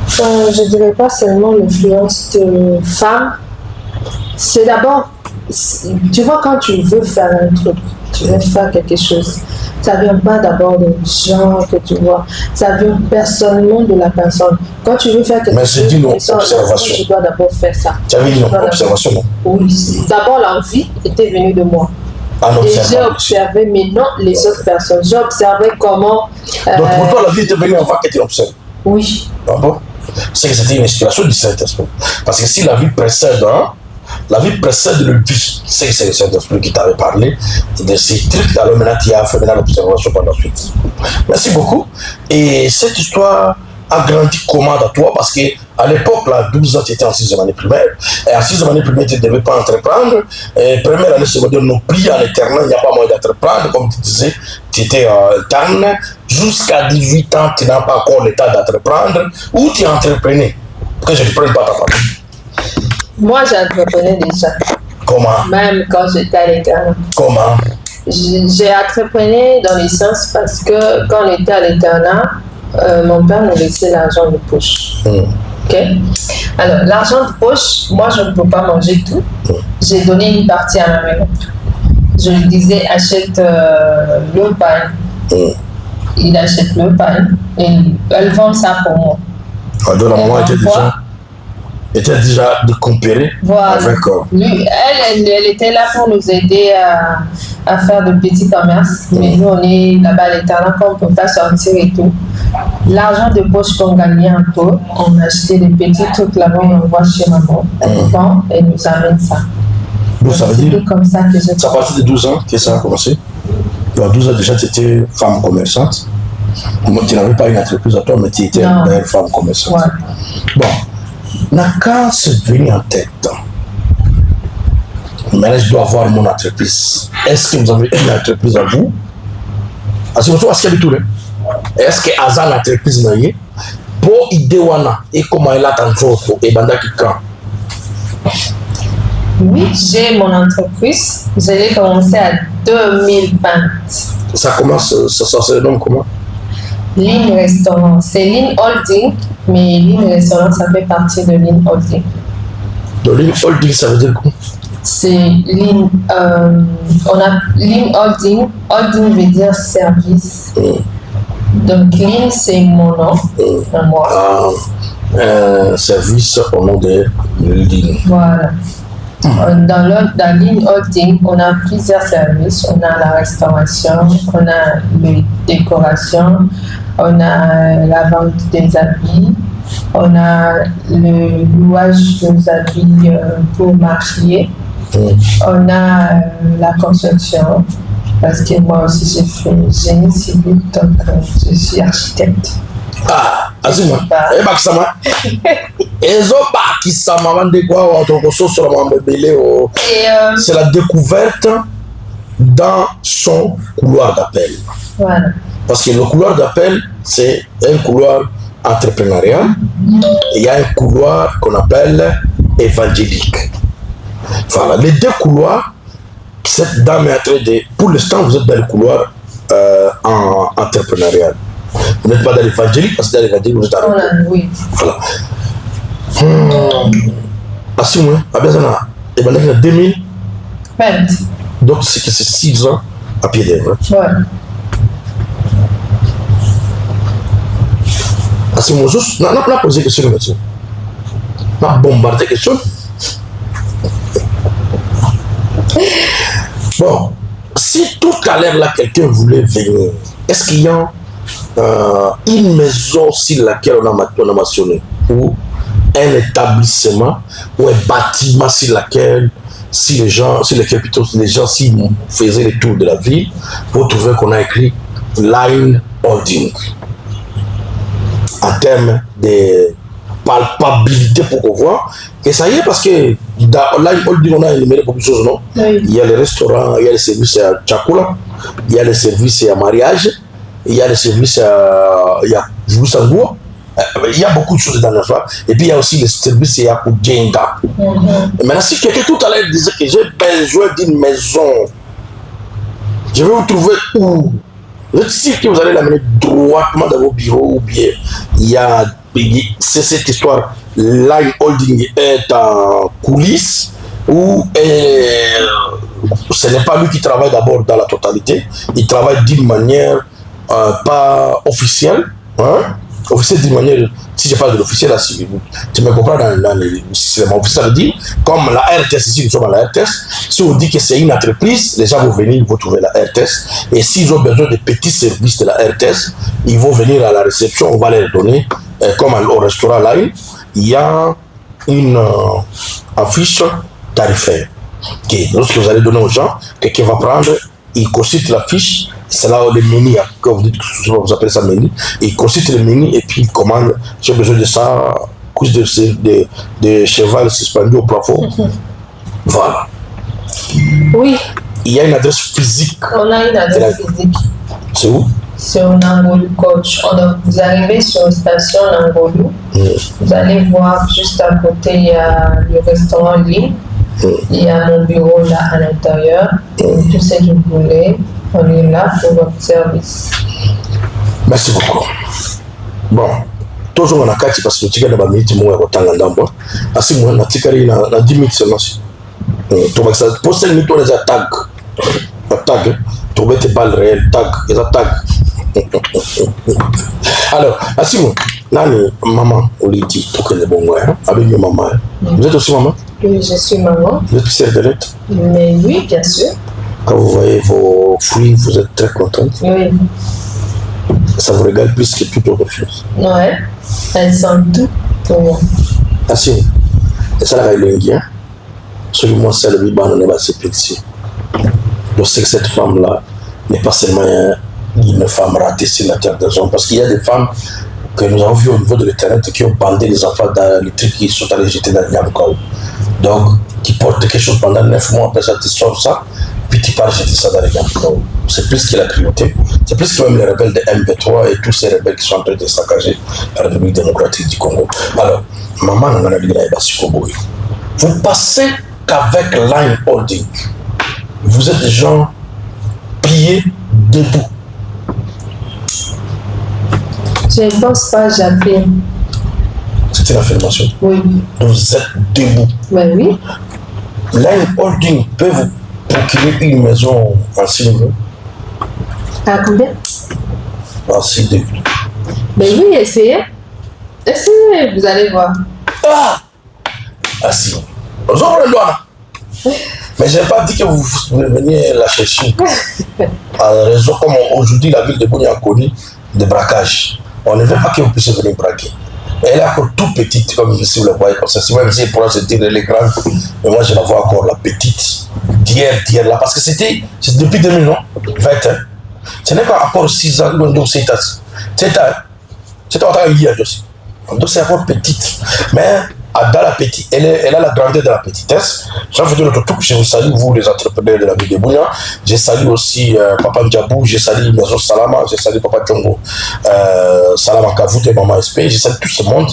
S2: Je ne dirais pas seulement l'influence de femmes. C'est d'abord, tu vois, quand tu veux faire un truc, tu veux faire quelque chose, ça ne vient pas d'abord des gens que tu vois, ça vient personnellement de la personne. Quand tu veux faire quelque chose,
S1: mais c'est dit non, observation.
S2: Je dois d'abord faire ça.
S1: Tu avais dit non, observation, non?
S2: Oui, d'abord l'envie était venue de moi. Et j'ai observé, mais non les autres personnes. J'ai observé comment...
S1: Donc pour toi, la vie était venue avant que tu l'observes?
S2: Oui.
S1: Ah bon? C'est que c'était une inspiration du Saint-Esprit. Parce que si la vie précède, la vie précède le vie. C'est le Saint-Esprit qui t'avait parlé de ces trucs. Alors maintenant, tu as fait l'observation par la suite. Merci beaucoup. Et cette histoire a grandi comment dans toi? Parce que à l'époque, là, 12 ans, tu étais en 6e année primaire. Et en 6e année primaire, tu ne devais pas entreprendre. Et première année secondaire, nous prions en éternel, il n'y a pas moyen d'entreprendre. Comme tu disais, tu étais interne. Jusqu'à 18 ans, tu n'as pas encore l'état d'entreprendre. Ou tu entreprenais. Pour que je ne prenne pas ta parole.
S2: Moi, j'entreprenais déjà.
S1: Comment?
S2: Même quand j'étais à l'internat.
S1: Comment?
S2: J'ai entreprené dans les sens parce que quand on était à l'internat, mon père nous laissait l'argent de poche. Ok? Alors, l'argent de poche, moi, je ne peux pas manger tout. J'ai donné une partie à ma mère. Je lui disais, achète le pain. Il achète le pain et elle vend ça pour moi.
S1: Donc, la maman était déjà de comparer avec...
S2: Lui, elle était là pour nous aider à faire de petits commerces. Mais nous, on est là-bas à l'internat, on ne peut pas sortir et tout. L'argent de poche qu'on gagnait un peu, on achetait des petits trucs là-bas, on envoie chez maman. Elle nous amène ça.
S1: Donc, ça veut dire
S2: comme ça que
S1: c'est à partir de 12 ans que ça a commencé. À 12 ans, déjà, tu étais femme commerçante. Tu n'avais pas une entreprise à toi, mais tu étais une belle femme commerçante. Ouais. Bon, quand c'est venu en tête, mais là, je dois avoir mon entreprise. Est-ce que vous avez une entreprise à vous? Est-ce qu'il y a tout? Est-ce que Azan l'entreprise n'a eu? Pour Idewana, et comment elle a tant de et Banda qui quand?
S2: Oui, j'ai mon entreprise. Je l'ai commencé à 2020.
S1: Ça commence, ça se nomme comment?
S2: Ligne Restaurant. C'est Ligne Holding, mais Ligne Restaurant, ça fait partie de Ligne Holding.
S1: Donc Ligne Holding, ça veut dire quoi?
S2: C'est Ligne... on a Ligne Holding. Holding veut dire service. Donc Ligne, c'est mon nom, moi.
S1: Service au nom de Line.
S2: Voilà. Dans Line Holding, on a plusieurs services. On a la restauration, on a les décorations, on a la vente des habits, on a le louage des habits pour marier, on a la construction, parce que moi aussi j'ai fait génie civil, donc je suis architecte.
S1: Ah, Azima, c'est la découverte dans son couloir d'appel.
S2: Voilà.
S1: Parce que le couloir d'appel, c'est un couloir entrepreneurial. Il y a un couloir qu'on appelle évangélique. Voilà, les deux couloirs, cette dame est en train de... Pour l'instant, vous êtes dans le couloir entrepreneurial. Vous n'êtes pas dans l'évangélique, parce que dans l'évangélique, vous êtes dans le...
S2: Oui.
S1: Voilà. Assez moins, à Bézana, et bien, il y a 2000.
S2: 20.
S1: Donc, c'est que c'est 6 ans à pied d'œuvre.
S2: Ouais.
S1: Assez moins, juste, on n'a pas posé question là-dessus. On a bombardé question. Bon, si tout à l'heure là, quelqu'un voulait venir, est-ce qu'il y a une maison sur laquelle on a mentionné, ou un établissement, ou un bâtiment sur lequel, si les gens, plutôt les gens s'ils faisaient le tour de la ville, vous trouvez qu'on a écrit Line Holding en termes de palpabilité pour qu'on voit. Et ça y est, parce que dans Line Holding, on a énuméré beaucoup de choses, non?
S2: Oui.
S1: Il y a les restaurants, il y a les services à Tchakula, il y a les services à mariage, il y a les services à Jousangoua, il y a beaucoup de choses dans l'histoire. Et puis il y a aussi les services à Koudjenga. Maintenant, si quelqu'un tout à l'heure disait que j'ai besoin d'une maison, je vais vous trouver où? Vous êtes sûr que vous allez l'amener droitement dans vos bureaux, ou bien c'est cette histoire, Line Holding est en coulisses, ou ce n'est pas lui qui travaille d'abord dans la totalité, il travaille d'une manière pas officielle, hein? Officielle d'une manière, si je parle de l'officiel, tu me comprends dans le système officiel, ça veut dire, comme la RTS, ici nous sommes à la RTS, si on dit que c'est une entreprise, les gens vont venir, ils vont trouver la RTS, et s'ils ont besoin de petits services de la RTS, ils vont venir à la réception, on va les donner, comme au restaurant Line, il y a une affiche tarifaire, que lorsque vous allez donner aux gens, quelqu'un va prendre, il consulte la fiche, c'est là où le menu, comme vous dites, vous appelez ça menu, il consulte le menu et puis il commande, j'ai besoin de ça, couche de cheval suspendu au plafond. Voilà.
S2: Oui.
S1: Il y a une adresse physique.
S2: On a une adresse physique.
S1: C'est où?
S2: C'est au Nangolou Coach. Vous arrivez sur la station Nangolou, vous allez voir juste à côté, il y a le restaurant Line. Il y a mon bureau là à l'intérieur. Tout ce que vous voulez, on est là pour votre service.
S1: Merci beaucoup. Bon, toujours on a quatre parce que tu as des minutes moins autant d'endroits. Assez moins, on a 10 minutes seulement. Pour 5 minutes, on les attaque. Attaque. Trouver tes balles réelles, tag, les attaques. Alors, assez moins. Nani, maman, on lui dit tout que les bons moyens. Avec une maman. Vous êtes aussi maman?
S2: Oui, je suis maman.
S1: Vous êtes fière de l'être?
S2: Mais oui, bien sûr.
S1: Quand vous voyez vos fruits, vous êtes très contente?
S2: Oui.
S1: Ça vous régale plus que toute autre chose?
S2: Ouais, elles sont tout pour moi.
S1: Ah si, et ça là, il est indien. Celui-moi, c'est le Liban, on n'est pas assez petit. Je sais que cette femme-là n'est pas seulement une femme ratée sur la terre des hommes, parce qu'il y a des femmes que nous avons vues au niveau de l'internet qui ont bandé les enfants dans les trucs qui sont allés jeter dans le Niamkaou. Donc, qui portent quelque chose pendant 9 mois, après ça, tu sors ça, puis tu pars jeter ça dans le Niamkaou. C'est plus que la cruauté. C'est plus que même les rebelles de MV3 et tous ces rebelles qui sont en train de saccager la République démocratique du Congo. Alors, maman, on a dit vous passez qu'avec Line Holding, vous êtes des gens pieds debout.
S2: Je ne pense pas, j'affirme.
S1: C'est une affirmation.
S2: Oui.
S1: Vous êtes debout.
S2: Ben oui.
S1: Line Holding peut vous procurer une maison en 6 millions.
S2: À combien?
S1: En 6 millions.
S2: Ben oui, essayez. Essayez, vous allez voir.
S1: Ah! assis. Nous avons le droit. Mais je n'ai pas dit que vous veniez la chercher. À raison, comme aujourd'hui, la ville de Bunia a connu des braquages. On ne veut pas que vous puissiez venir braquer. Elle est encore toute petite, comme ici vous le voyez comme ça. Si même si elle pourra se dire elle est grande, mais moi je la vois encore la petite. D'hier là, parce que c'était depuis 2020. Ce n'est pas encore 6 ans, donc c'est encore hier aussi. Donc c'est encore petite. Mais dans la petite, elle a la grandeur de la petitesse. J'en fais de notre tour, je vous salue, vous les entrepreneurs de la ville de Bunia. Je salue aussi Papa Ndjabou, je salue Maison Salama, je salue Papa Djongo, Salama Kavout et Maman SP. Je salue tout ce monde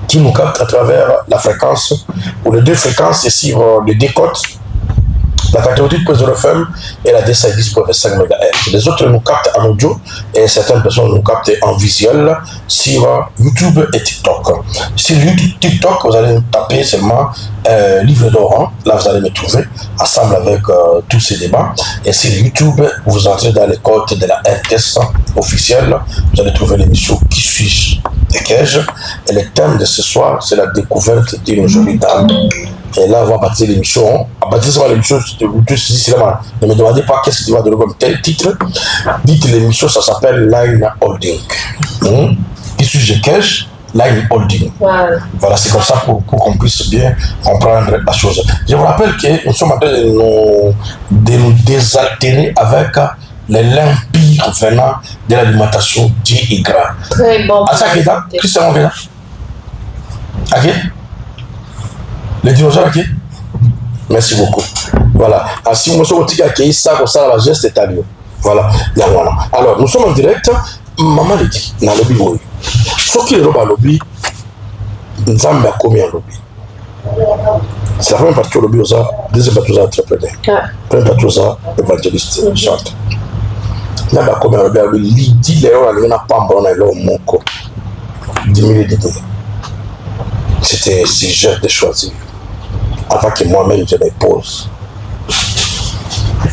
S1: qui nous capte à travers la fréquence, ou les 2 fréquences, et sur les 2 côtes, la 88.0 FM et la 210.5 MHz. Les autres nous captent en audio et certaines personnes nous captent en visuel sur YouTube et TikTok. Sur YouTube, TikTok, vous allez taper seulement Livre d'or. Là, vous allez me trouver ensemble avec tous ces débats. Et sur YouTube, vous entrez dans les codes de la RTS officielle. Vous allez trouver l'émission Qui suis-je et qu'ai-je. Et le thème de ce soir, c'est la découverte d'une jolie dame. Et là, on va baptiser l'émission. À baptiser l'émission, ne me demandez pas qu'est-ce que tu vas donner comme tel titre. Dites l'émission, ça s'appelle Line Holding. Qui suis-je cache? Line Holding. Wow. Voilà, c'est comme ça pour qu'on puisse bien comprendre la chose. Je vous rappelle que nous sommes en train de nous désaltérer avec les l'empire venant de l'alimentation DY.
S2: Très bon.
S1: À ça, Christian Vena. Ok? Les dinosaures, ok? Merci beaucoup. Voilà. Si nous sommes au Tigre, ça, comme ça, la geste est à lui. Voilà. Alors, nous sommes en direct. Maman le dit, dans le lobby, oui. Ce qui est le lobby, nous avons commis un lobby. C'est la première partie au lobby, deuxième partie aux entrepreneurs. Première partie aux évangélistes, chante. Nous avons commis un lobby. L'idée, Léon, elle n'a pas bon, elle a mon corps. 10 000 idées. C'était si jeune de choisir. Avant que moi-même je me pose.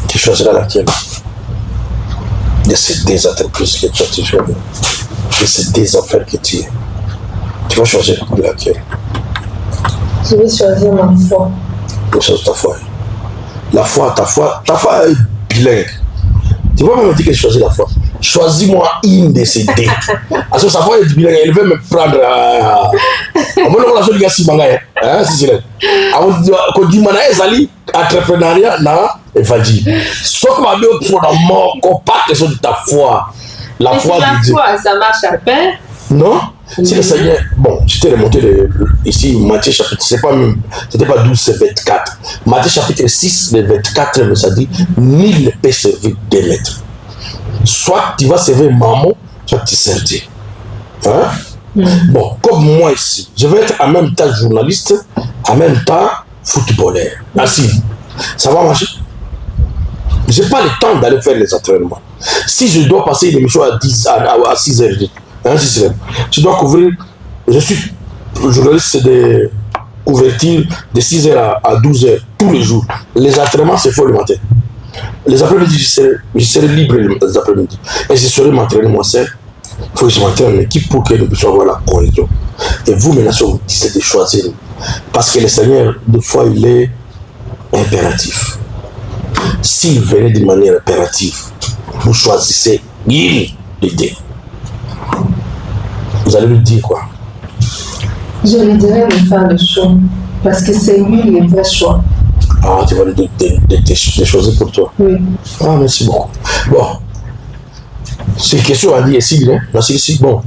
S1: Tu choisiras laquelle? De ces 2 entreprises que toi tu choisis. De ces 2 affaires que tu es. Tu vas choisir laquelle?
S2: Je vais choisir ma foi.
S1: Tu choisis ta foi. La foi, ta foi est bilingue. Tu vas me dire que je choisis la foi. Choisis-moi une de ces 2. Parce que sa foi est bilingue, elle veut me prendre à... On va la chose de si manga, hein, si c'est là. Quand dit mana ezali entrepreneuriat na évangile. Sauf que ma bio pour la mort, qu'on parle question de ta foi.
S2: La foi de Dieu. Ça marche à peine.
S1: Non. Si le Seigneur, bon, je t'ai remonté ici, Matthieu chapitre, c'était pas 12, c'est 24. Matthieu chapitre 6, le 24, ça dit, nul ne peut servir 2 maîtres. Soit tu vas servir maman, soit tu sers Dieu. Hein? Bon, comme moi ici, je vais être en même temps journaliste, en même temps footballeur. Ainsi, ça va marcher? Je n'ai pas le temps d'aller faire les entraînements. Si je dois passer une émission à 6 heures, hein, je dois couvrir, je suis journaliste de couverture de 6 heures à 12 heures tous les jours. Les entraînements, c'est faux le matin. Les après-midi, je serai libre les après-midi. Et je saurai m'entraîner moi seul. Il faut que je m'entraîne en équipe pour que nous puissions avoir la cohésion. Et vous, maintenant, vous décidez de choisir. Parce que le Seigneur, des fois, il est impératif. S'il venait d'une manière impérative, vous choisissez l'idée. Vous allez lui dire quoi?
S2: Je lui dirais de faire le choix. Parce que c'est lui le vrai choix.
S1: Ah, tu vas lui des choses pour toi?
S2: Oui.
S1: Ah, merci beaucoup. Bon. C'est une question à dire ici, hein? Merci ici. Bon.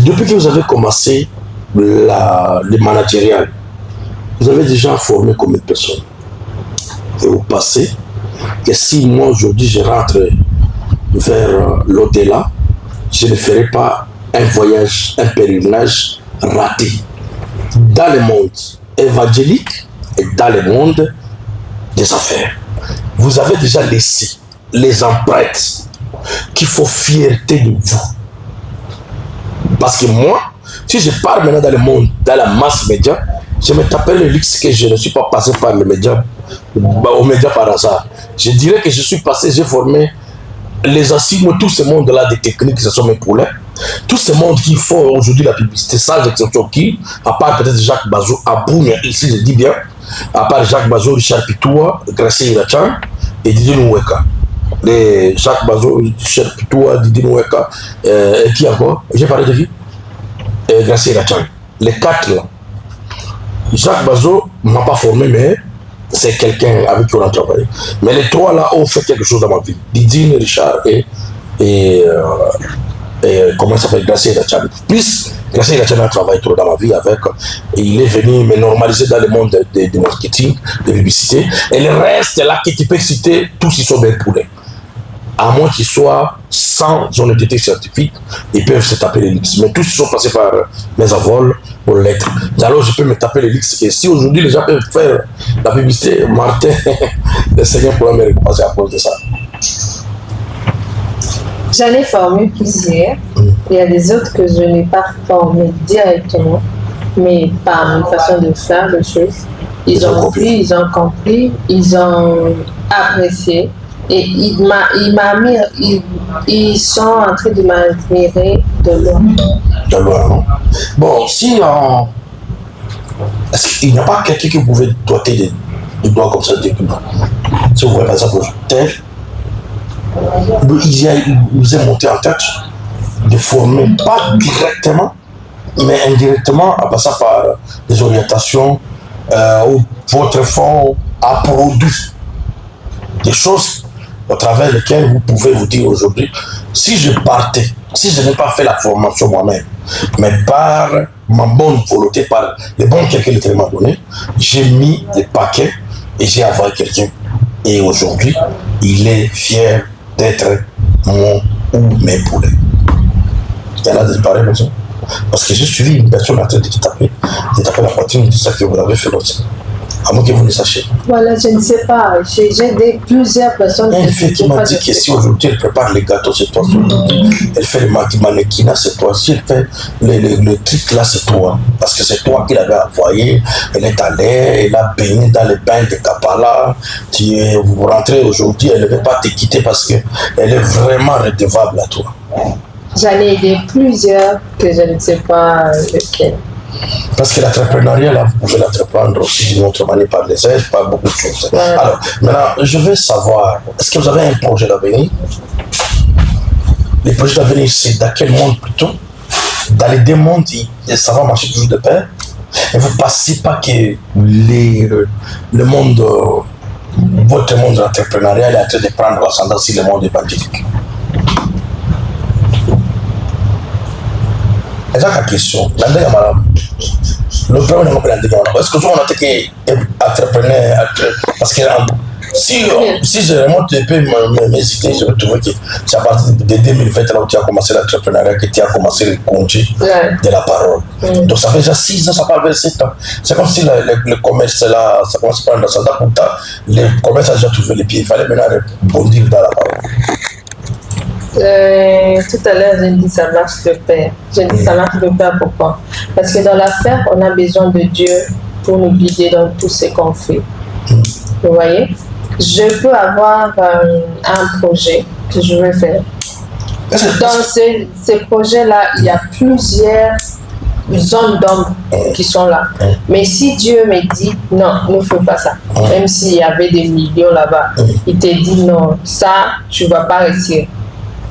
S1: Depuis que vous avez commencé le managérial, vous avez déjà formé combien de personnes? Et vous passez. Et si moi aujourd'hui je rentre vers l'au-delà, je ne ferai pas un voyage, un pèlerinage raté dans le monde évangélique et dans le monde des affaires. Vous avez déjà laissé les empreintes qui font fierté de vous. Parce que moi, si je pars maintenant dans le monde, dans la masse média, je me taperai le luxe que je ne suis pas passé par les médias, aux médias par hasard. Je dirais que je suis passé, j'ai formé les assises, tout ce monde-là des techniques, ce sont mes poulets. Tout ce monde qui font aujourd'hui la publicité, sans exception qui, à part peut-être Jacques Bazot, Abounia, ici je dis bien, à part Jacques Bazot, Richard Pitoua, Gracé Irachan et Didier Noueka. Les Jacques Bazot, Richard Pitoua, Didier Noueka, qui encore? J'ai parlé de qui? Gracé Irachan. Les quatre là. Jacques Bazot ne m'a pas formé, mais c'est quelqu'un avec qui on a travaillé. Mais les trois là ont fait quelque chose dans ma vie. Didier, Richard et comment ça s'appelle, Gracé Irachan. Puis, Gracé Irachan a travaillé trop dans ma vie avec, et il est venu me normaliser dans le monde de marketing, de publicité. Et le reste là, que tu peux citer, tous ils sont bien poulets. À moins qu'ils soient sans honnêteté scientifique, ils peuvent se taper les lix. Mais tous ils sont passés par mes avols pour l'être. Alors je peux me taper les lix. Et si aujourd'hui les gens peuvent faire la publicité, Martin, le Seigneur pourra me récompenser à cause de ça.
S2: J'en ai formé plusieurs. Il y a des autres que je n'ai pas formés directement, mais par une façon de faire les choses. Ils ont vu, ils ont compris, ils ont apprécié. Et ils sont en train de m'admirer de loin.
S1: De loin. Bon, si est-ce qu'il n'y a pas quelqu'un qui pouvait doiter de doigts comme ça, dire que non. Si vous voyez par exemple tel, il vous est monté en tête de former, pas directement, mais indirectement, en passant par des orientations où votre fonds a produit des choses au travers lesquelles vous pouvez vous dire aujourd'hui, si je partais, si je n'ai pas fait la formation moi-même, mais par ma bonne volonté, par les bons calculs qu'il m'a donné, j'ai mis les paquets et j'ai envoyé quelqu'un. Et aujourd'hui, il est fier d'être mon ou mes poulets. Il y en a des pareils comme ça. Parce que j'ai suivi une personne en train de taper la poitrine, c'est ça que vous avez fait l'autre. À moins que vous ne sachiez.
S2: Voilà, je ne sais pas. J'ai plusieurs personnes.
S1: Elle fait qui m'a dit que si aujourd'hui elle prépare les gâteaux, c'est toi. Elle fait le mannequinat, c'est toi. Si elle fait le truc là, c'est toi. Parce que c'est toi qui l'avais envoyé. Elle est allée, elle a baigné dans les bains de Kapala. Vous rentrez aujourd'hui, elle ne veut pas te quitter parce qu'elle est vraiment redevable à toi.
S2: J'en ai aidé plusieurs que je ne sais pas lequel.
S1: Parce que l'entrepreneuriat, là, vous pouvez l'entreprendre aussi d'une autre manière par les aides, par beaucoup de choses. Ouais. Alors, maintenant, je veux savoir, est-ce que vous avez un projet d'avenir? Les projets d'avenir, c'est dans quel monde plutôt? Dans les deux mondes, ça va marcher toujours de pair. Et vous ne pensez pas que le monde, votre monde entrepreneurial est en train de prendre l'ascendant sur le monde évangélique? C'est ça la question. Le problème est est-ce que vous avez été entrepreneur? Parce que si je remonte un peu mes idées, je vais trouver que c'est à partir de 2020 là où tu as commencé l'entrepreneuriat, que tu as commencé le congé de la parole. Donc ça fait déjà 6 ans, ça fait 27 ans. C'est comme si le commerce là, ça commence à prendre l'ascendant. Pourtant, le commerce a déjà trouvé les pieds. Il fallait maintenant bondir dans la parole.
S2: Tout à l'heure, j'ai dit ça marche de pair. J'ai dit ça marche de pair pourquoi? Parce que dans l'affaire, on a besoin de Dieu pour nous guider dans tout ce qu'on fait. Vous voyez? Je peux avoir un projet que je veux faire. Dans ces projets-là, il y a plusieurs zones d'ombre qui sont là. Mais si Dieu me dit non, ne fais pas ça, même s'il y avait des millions là-bas, il te dit non, ça, tu ne vas pas réussir.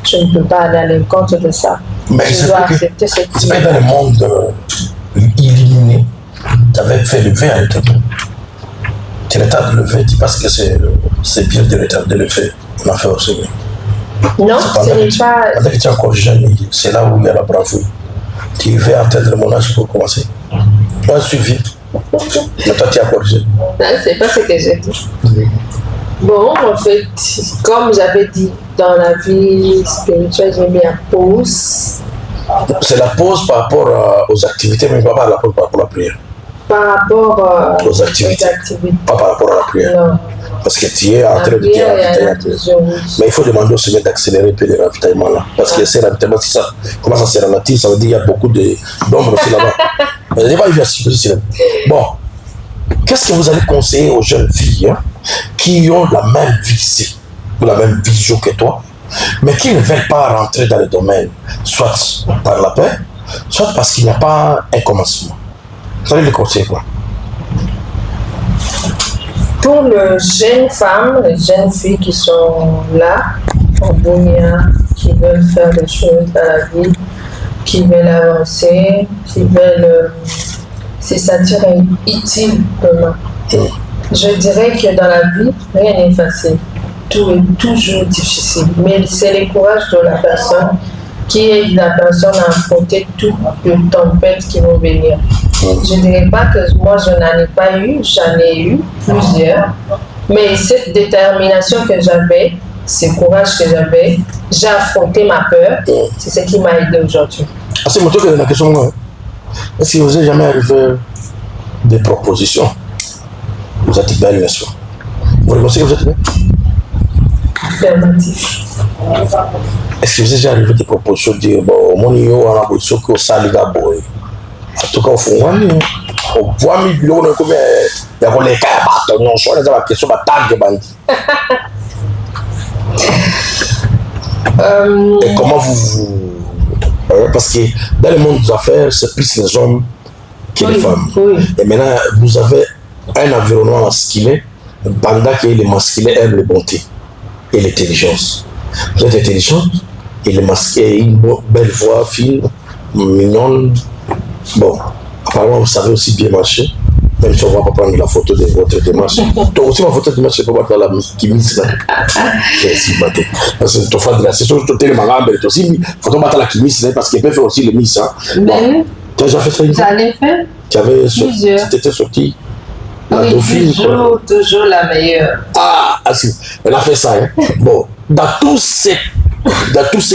S2: Je ne peux pas aller à l'encontre de ça.
S1: Mais
S2: je dois accepter ce qui
S1: est dans le monde illuminé, tu avais fait le verre avec toi. Tu es de le faire, tu penses que c'est bien de le faire. On a fait aussi.
S2: Non, ce n'est pas.
S1: Pendant que tu es encore jeune, c'est là où il y a la bravoure. Tu veux atteindre mon âge pour commencer. Moi, je suis vite. Mais toi, tu es encore jeune.
S2: Non, c'est pas ce que j'ai dit. Bon, en fait, comme j'avais dit, dans la vie spirituelle, j'ai mis la pause.
S1: C'est la pause par rapport aux activités, mais pas par rapport à la prière.
S2: Par rapport
S1: aux activités. Pas par rapport à la prière. Non. Parce que tu es en train de dire ravitailler. Mais il faut demander au Seigneur d'accélérer un peu les ravitaillements là. Parce que ces ravitaillements, si ça commence à se ralentir, ça veut dire qu'il y a beaucoup d'ombre aussi là-bas. Il va y avoir bon. Qu'est-ce que vous allez conseiller aux jeunes filles qui ont la même visée, ou la même vision que toi, mais qui ne veulent pas rentrer dans le domaine, soit par la peur, soit parce qu'il n'y a pas un commencement. Vous allez le conseiller quoi?
S2: Pour les jeunes femmes, les jeunes filles qui sont là, en Bounia, qui veulent faire des choses dans la vie, qui veulent avancer, qui veulent se sentir utile demain. Je dirais que dans la vie, rien n'est facile. Tout est toujours difficile. Mais c'est le courage de la personne qui aide la personne à affronter toutes les tempêtes qui vont venir. Je ne dirais pas que moi je n'en ai pas eu, j'en ai eu plusieurs. Mais cette détermination que j'avais, ce courage que j'avais, j'ai affronté ma peur, c'est ce qui m'a aidé aujourd'hui.
S1: Ah, c'est mon truc la question. Est-ce que vous n'avez jamais arrivé des propositions? Vous êtes belle, bien sûr. Vous reconnaissez que vous êtes belle?
S2: Affirmatif.
S1: Est-ce que vous êtes déjà arrivé des propositions de dire, bon, mon yo, on a besoin que ça les gars, boy. En tout cas, au fond, on voit mes bureaux, on a comme il y a les cas, non, je suis la question, ma tag de bandit. Et comment vous. Parce que dans le monde des affaires, c'est plus les hommes que les femmes.
S2: Oui.
S1: Et maintenant, vous avez un environnement masculin, pendant que les masculins aiment les bontés et l'intelligence. Vous êtes intelligente et le masculin a une belle voix, fine, mignonne. Bon, apparemment, vous savez aussi bien marcher. Même si on ne va pas prendre la photo de votre démarche. Toi aussi, ma photo de démarche, je ne peux pas faire la kimis. C'est battu. Parce que tu fais de la session, tu es le magambe, tu aussi, il faut que tu fasses la kimis, parce qu'il peut faire aussi le miss.
S2: Mais
S1: tu as déjà fait ça?
S2: j'en ai fait.
S1: Tu avais
S2: plusieurs.
S1: Tu étais sorti.
S2: Oui, toujours la meilleure.
S1: Ah, si. Elle a fait ça. Hein. Bon, dans tout ce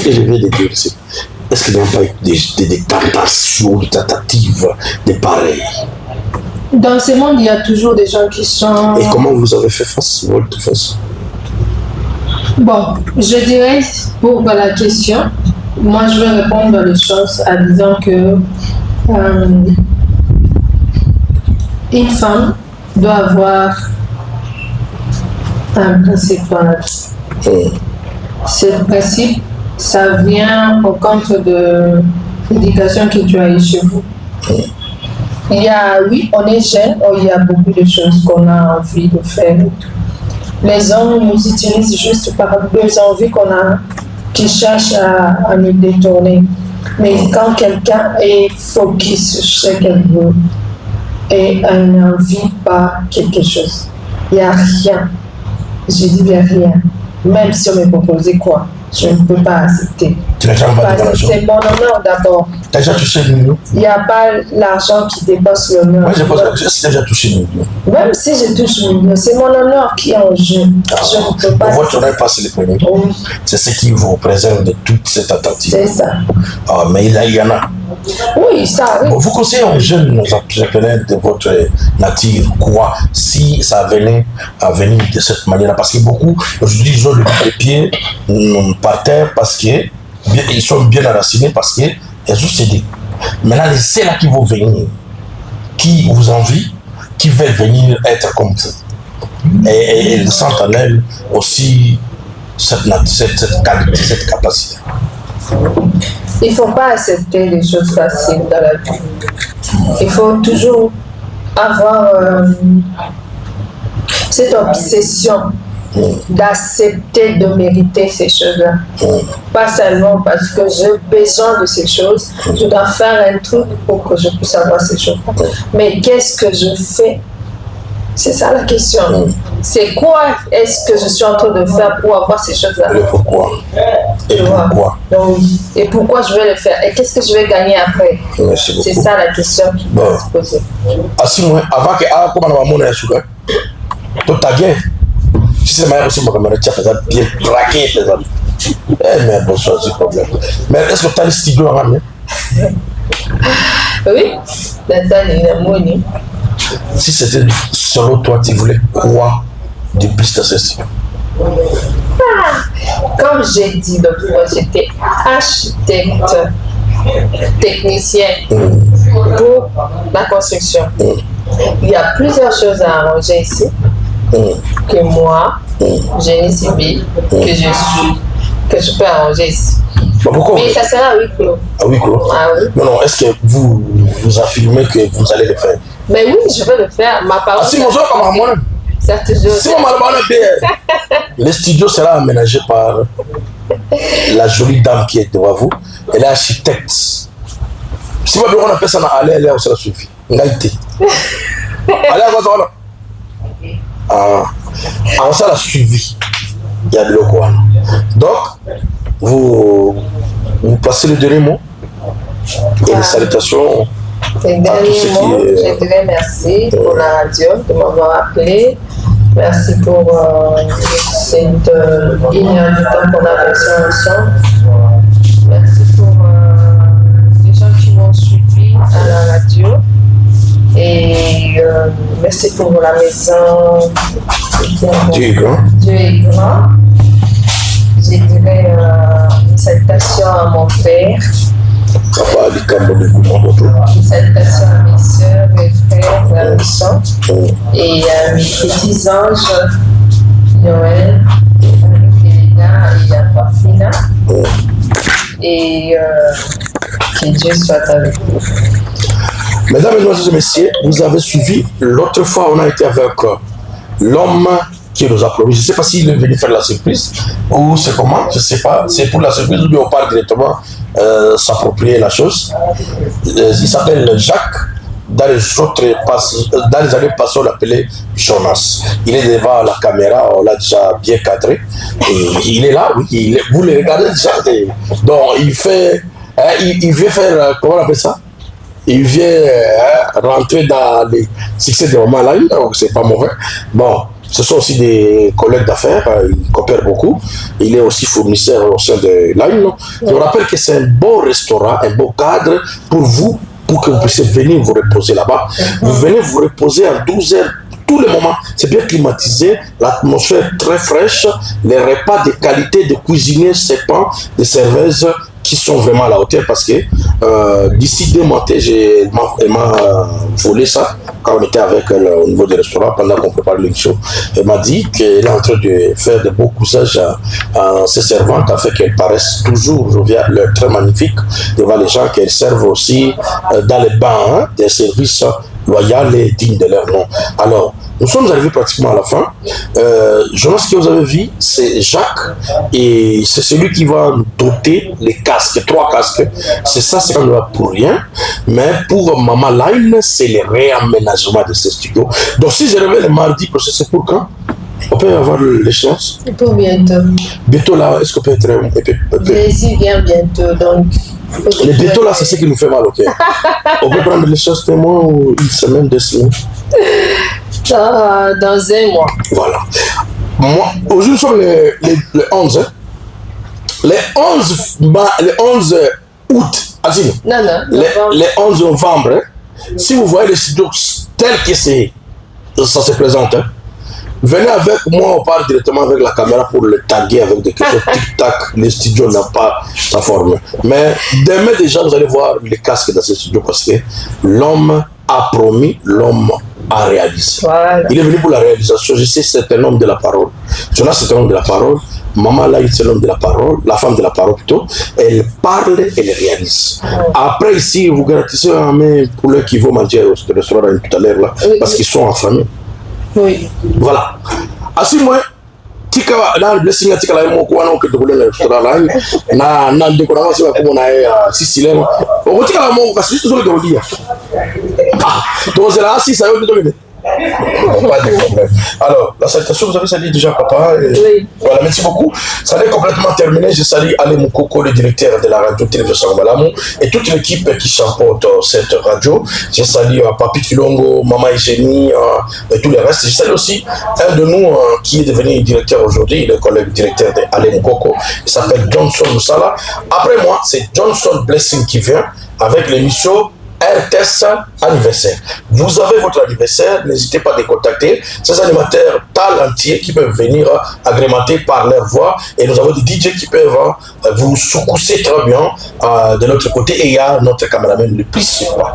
S1: que je viens de dire ici, est-ce qu'il n'y a pas eu des tentations, des tentatives, des pareils?
S2: Dans ce monde, il y a toujours des gens qui sont...
S1: Et comment vous avez fait face, volte-face?
S2: Bon, je dirais, pour la question, moi je vais répondre dans les choses en disant que une femme doit avoir un principe dans la vie. Ce principe, ça vient au compte de l'éducation que tu as eue chez vous. Il y a, oui, on est jeune, il y a beaucoup de choses qu'on a envie de faire. Les hommes nous utilisent juste par deux envies qu'on a, qui cherchent à nous détourner. Mais quand quelqu'un est focus sur ce qu'elle veut et n'envie pas quelque chose, il n'y a rien. Je dis il n'y a rien. Même si on me proposait quoi, je ne peux pas accepter.
S1: Tu n'as jamais pas de l'argent.
S2: C'est mon honneur d'abord.
S1: Tu as déjà touché le million?
S2: Il n'y a pas l'argent qui dépasse l'honneur.
S1: Moi, je pense que j'ai déjà touché le million.
S2: Même si je touche le million, c'est mon honneur qui est en jeu. Je ne peux pas.
S1: Votre honneur passe le premier.
S2: Oui.
S1: C'est ce qui vous préserve de toute cette tentative.
S2: C'est ça.
S1: Ah, mais il y en a.
S2: Oui, ça arrive.
S1: Bon, vous conseillez aux jeunes entrepreneurs de votre nature quoi si ça venait à venir de cette manière? Parce que beaucoup, aujourd'hui, ils ont le pied par terre parce qu'ils sont bien enracinés parce qu'ils ont cédé. Maintenant, les ceux-là qui vont venir, qui vous envient, qui veulent venir être comme ça, et ils sentent en elles aussi cette qualité, cette capacité.
S2: Il ne faut pas accepter des choses faciles dans la vie. Il faut toujours avoir cette obsession d'accepter de mériter ces choses-là. Pas seulement parce que j'ai besoin de ces choses, je dois faire un truc pour que je puisse avoir ces choses-là. Mais qu'est-ce que je fais? C'est ça la question. C'est quoi est-ce que je suis en train de faire pour avoir ces choses-là?
S1: Et pourquoi? Et pourquoi?
S2: Donc, et pourquoi je vais le faire? Et qu'est-ce que je vais gagner après? C'est ça la question qui doit se poser.
S1: Avant que comment on va monter sugar, tout ta guerre. Si c'est ma aussi, je vais me bien braqué. Mais bon, ça c'est problème. Mais est-ce que tu as le stylo en main?
S2: Oui, Nathalie, Namoni.
S1: Si c'était selon toi, tu voulais quoi de plus dans ce style?
S2: Comme j'ai dit l'autre fois, j'étais architecte, technicien pour la construction. Il y a plusieurs choses à arranger ici que moi, génie civil, que je suis. que je peux arranger ici.
S1: Bah, pourquoi?
S2: Mais ça sera à huis clos.
S1: À huis clos?
S2: Ah oui.
S1: Non, est-ce que vous affirmez que vous allez le faire?
S2: Mais oui, je vais le faire. Ma parole.
S1: Ah, si mon soeur, comme moi.
S2: Ça toujours.
S1: Si mon malade le studio sera aménagé par la jolie dame qui est devant vous. Elle est architecte. Si vous on appelle ça aller, ça suffit. Ngaïté. Allez, à quoi ça? Ça l'a suivi. Il y a de l'eau. Donc, vous passez le dernier mot et les salutations.
S2: Le dernier mot, je dirais merci pour la radio de m'avoir appelé. Merci pour cette 1 heure du temps qu'on a passé ensemble. Merci pour les gens qui m'ont suivi à la radio. Et merci pour la maison.
S1: Dieu est grand.
S2: Dieu est grand. Je dirais une salutation à mon père. Une salutation à mes soeurs, mes frères, la maison. Et à mes petits anges, Noël, Elena et Aquafina. Et que Dieu soit avec vous.
S1: Mesdames, Mesdemoiselles et Messieurs, vous avez suivi. L'autre fois, on a été avec l'homme qui nous a promis. Je ne sais pas s'il est venu faire la surprise ou c'est comment, je ne sais pas. C'est pour la surprise ou bien on parle directement s'approprier la chose. Il s'appelle Jacques. Dans les années passées, on l'appelait Jonas. Il est devant la caméra, on l'a déjà bien cadré. Et il est là, oui. Vous le regardez déjà. Donc, il vient faire, comment on appelle ça? Il vient rentrer dans les succès de Maman Line, donc c'est pas mauvais. Bon, ce sont aussi des collègues d'affaires, ils coopèrent beaucoup. Il est aussi fournisseur au sein de Line. Je vous rappelle que c'est un beau restaurant, un beau cadre pour vous, pour que vous puissiez venir vous reposer là-bas. Vous venez vous reposer en 12 heures. Tous les moments, c'est bien climatisé, l'atmosphère très fraîche, les repas de qualité de cuisiniers, sépants, de serveuses qui sont vraiment à la hauteur parce que d'ici 2 mois, elle m'a volé ça quand on était avec elle au niveau du restaurant pendant qu'on préparait l'émission. Elle m'a dit qu'elle est en train de faire de beaux coussages à ses servantes afin qu'elles paraissent toujours joviales, très magnifiques devant les gens, qu'elles servent aussi dans les bains des services loyaux et dignes de leur nom. Alors, nous sommes arrivés pratiquement à la fin. Jonas, que vous avez vu, c'est Jacques et c'est celui qui va nous doter les casques, 3 casques. C'est ça, c'est pas pour rien. Mais pour Maman Line, c'est le réaménagement de ces studios. Donc si je reviens le mardi prochain, c'est pour quand? On peut avoir l'échéance?
S2: Pour bientôt.
S1: Bientôt là, est-ce qu'on peut être...
S2: Jésus vient bientôt, donc...
S1: Les bientôt là, c'est ce qui nous fait mal au cœur. On peut prendre l'échéance d'un mois ou 1 semaine, 2 semaines?
S2: Dans 1 mois.
S1: Voilà. Moi, aujourd'hui, nous sommes le 11. Hein? Les 11 août. Asine.
S2: Non.
S1: Les 11 novembre. Hein? Si vous voyez les studios tels que ça se présente, hein? Venez avec moi, on part directement avec la caméra pour le taguer avec des questions tic-tac. Les studios n'ont pas sa forme. Mais demain déjà, vous allez voir les casques dans ces studios parce que l'homme a promis, l'homme a réalisé.
S2: Voilà.
S1: Il est venu pour la réalisation. Je sais, c'est un homme de la parole. Jonas, c'est un homme de la parole. Maman, là, c'est l'homme de la parole, la femme de la parole plutôt. Elle parle, elle réalise. Après, ici, vous garantissez un poulet qui vont manger au restaurant tout à l'heure, là, parce qu'ils sont en famille.
S2: Oui.
S1: Voilà. Ainsi, moi, tika na blessing tika la mo ko wana ke to le restaurant là na décoration c'est comme on a Sicile on tika la mo kasi tout le dia ah donc c'est là si ça veut dire pas de problème. Alors, la salutation, vous avez salué déjà papa.
S2: Oui.
S1: Voilà, merci beaucoup. Ça est complètement terminé. Je salue Ale Moukoko, le directeur de la radio-télévision Malamou, et toute l'équipe qui chapeaute cette radio. Je salue Papi Kilongo, Maman Eugénie et tout le reste. Je salue aussi un de nous qui est devenu directeur aujourd'hui, le collègue directeur de Ale Moukoko. Il s'appelle Johnson Moussala. Après moi, c'est Johnson Blessing qui vient avec l'émission RTS anniversaire. Vous avez votre anniversaire, n'hésitez pas à les contacter. Ces animateurs talentueux qui peuvent venir agrémenter par leur voix. Et nous avons des DJ qui peuvent vous secousser très bien de l'autre côté. Et il y a notre caméraman le plus super.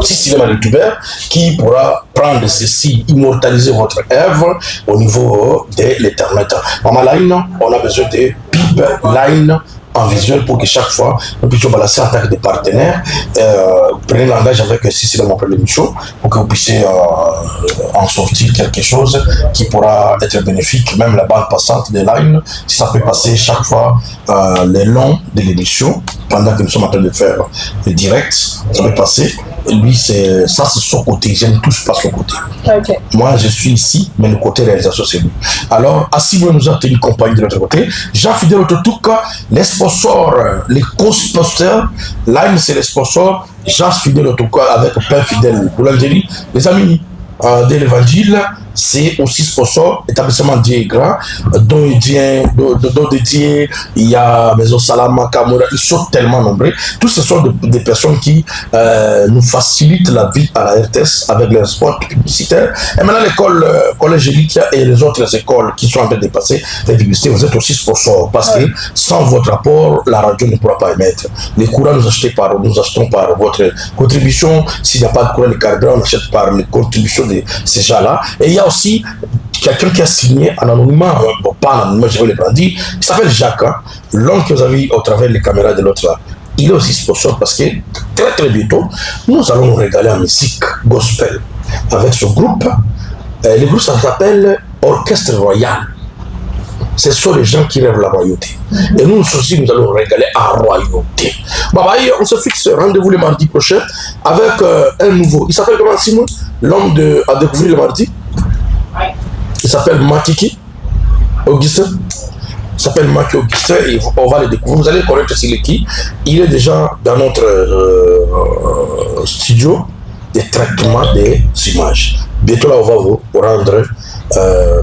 S1: Si cinéma youtubeur qui pourra prendre ceci, immortaliser votre œuvre au niveau de l'internet. Maman Line, on a besoin de pipeline en visuel pour que chaque fois nous puissions balancer en tant que des partenaires. Prenez l'engagement avec si dans mon premier émission pour que vous puissiez en sortir quelque chose qui pourra être bénéfique, même la bande passante des lines, si ça peut passer chaque fois les longs de l'émission pendant que nous sommes en train de faire le direct, ça peut passer. Et lui, c'est son côté, je ne touche pas son côté.
S2: Okay.
S1: Moi, je suis ici, mais le côté réalisation, c'est lui. Alors, Assibou nous a tenu compagnie de l'autre côté. Jean-Fidèle Ototuka, les sponsors, les co-sponsors. Line, c'est les sponsors. Jean-Fidèle Ototuka avec Père Fidèle Boulangerie. Les amis de l'Évangile, c'est aussi sponsor, établissement Dieu Grand, dont Dieu, il y a Maison Salama, Kamura, ils sont tellement nombreux. Tous ce sont des personnes qui nous facilitent la vie à la RTS avec leur sport publicitaire. Et maintenant, l'école Collège Elikia et les autres écoles qui sont en train de passer les publicités, vous êtes aussi sponsor parce que sans votre apport, la radio ne pourra pas émettre. Les courants, nous achetons par votre contribution. S'il n'y a pas de courant de carburant, on achète par les contributions de ces gens-là. Et il y a aussi quelqu'un qui a signé en anonymat, bon, pas en anonymat, je vais le brandir, qui s'appelle Jacques, hein, l'homme que vous avez vu au travers des caméras de l'autre là. Il est aussi sponsor parce que très bientôt, nous allons nous régaler en musique gospel avec ce groupe. Le groupe s'appelle Orchestre Royal. Ce sont les gens qui rêvent la royauté. Et nous aussi, nous allons régaler en royauté. Bah, on se fixe rendez-vous le mardi prochain avec un nouveau. Il s'appelle comment, Simon? L'homme à découvrir le mardi. Il s'appelle Makiki Augustin. Il s'appelle Maki Augustin et on va le découvrir. Vous allez connaître s'il est qui. Il est déjà dans notre studio de traitement des images. Bientôt là, on va vous rendre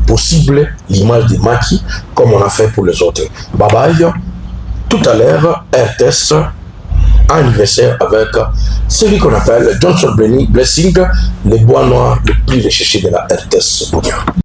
S1: possible l'image de Maki comme on a fait pour les autres. Bye bye. Tout à l'heure, RTS anniversaire avec celui qu'on appelle Johnson Blessing, le bois noir le plus recherché de la RTS.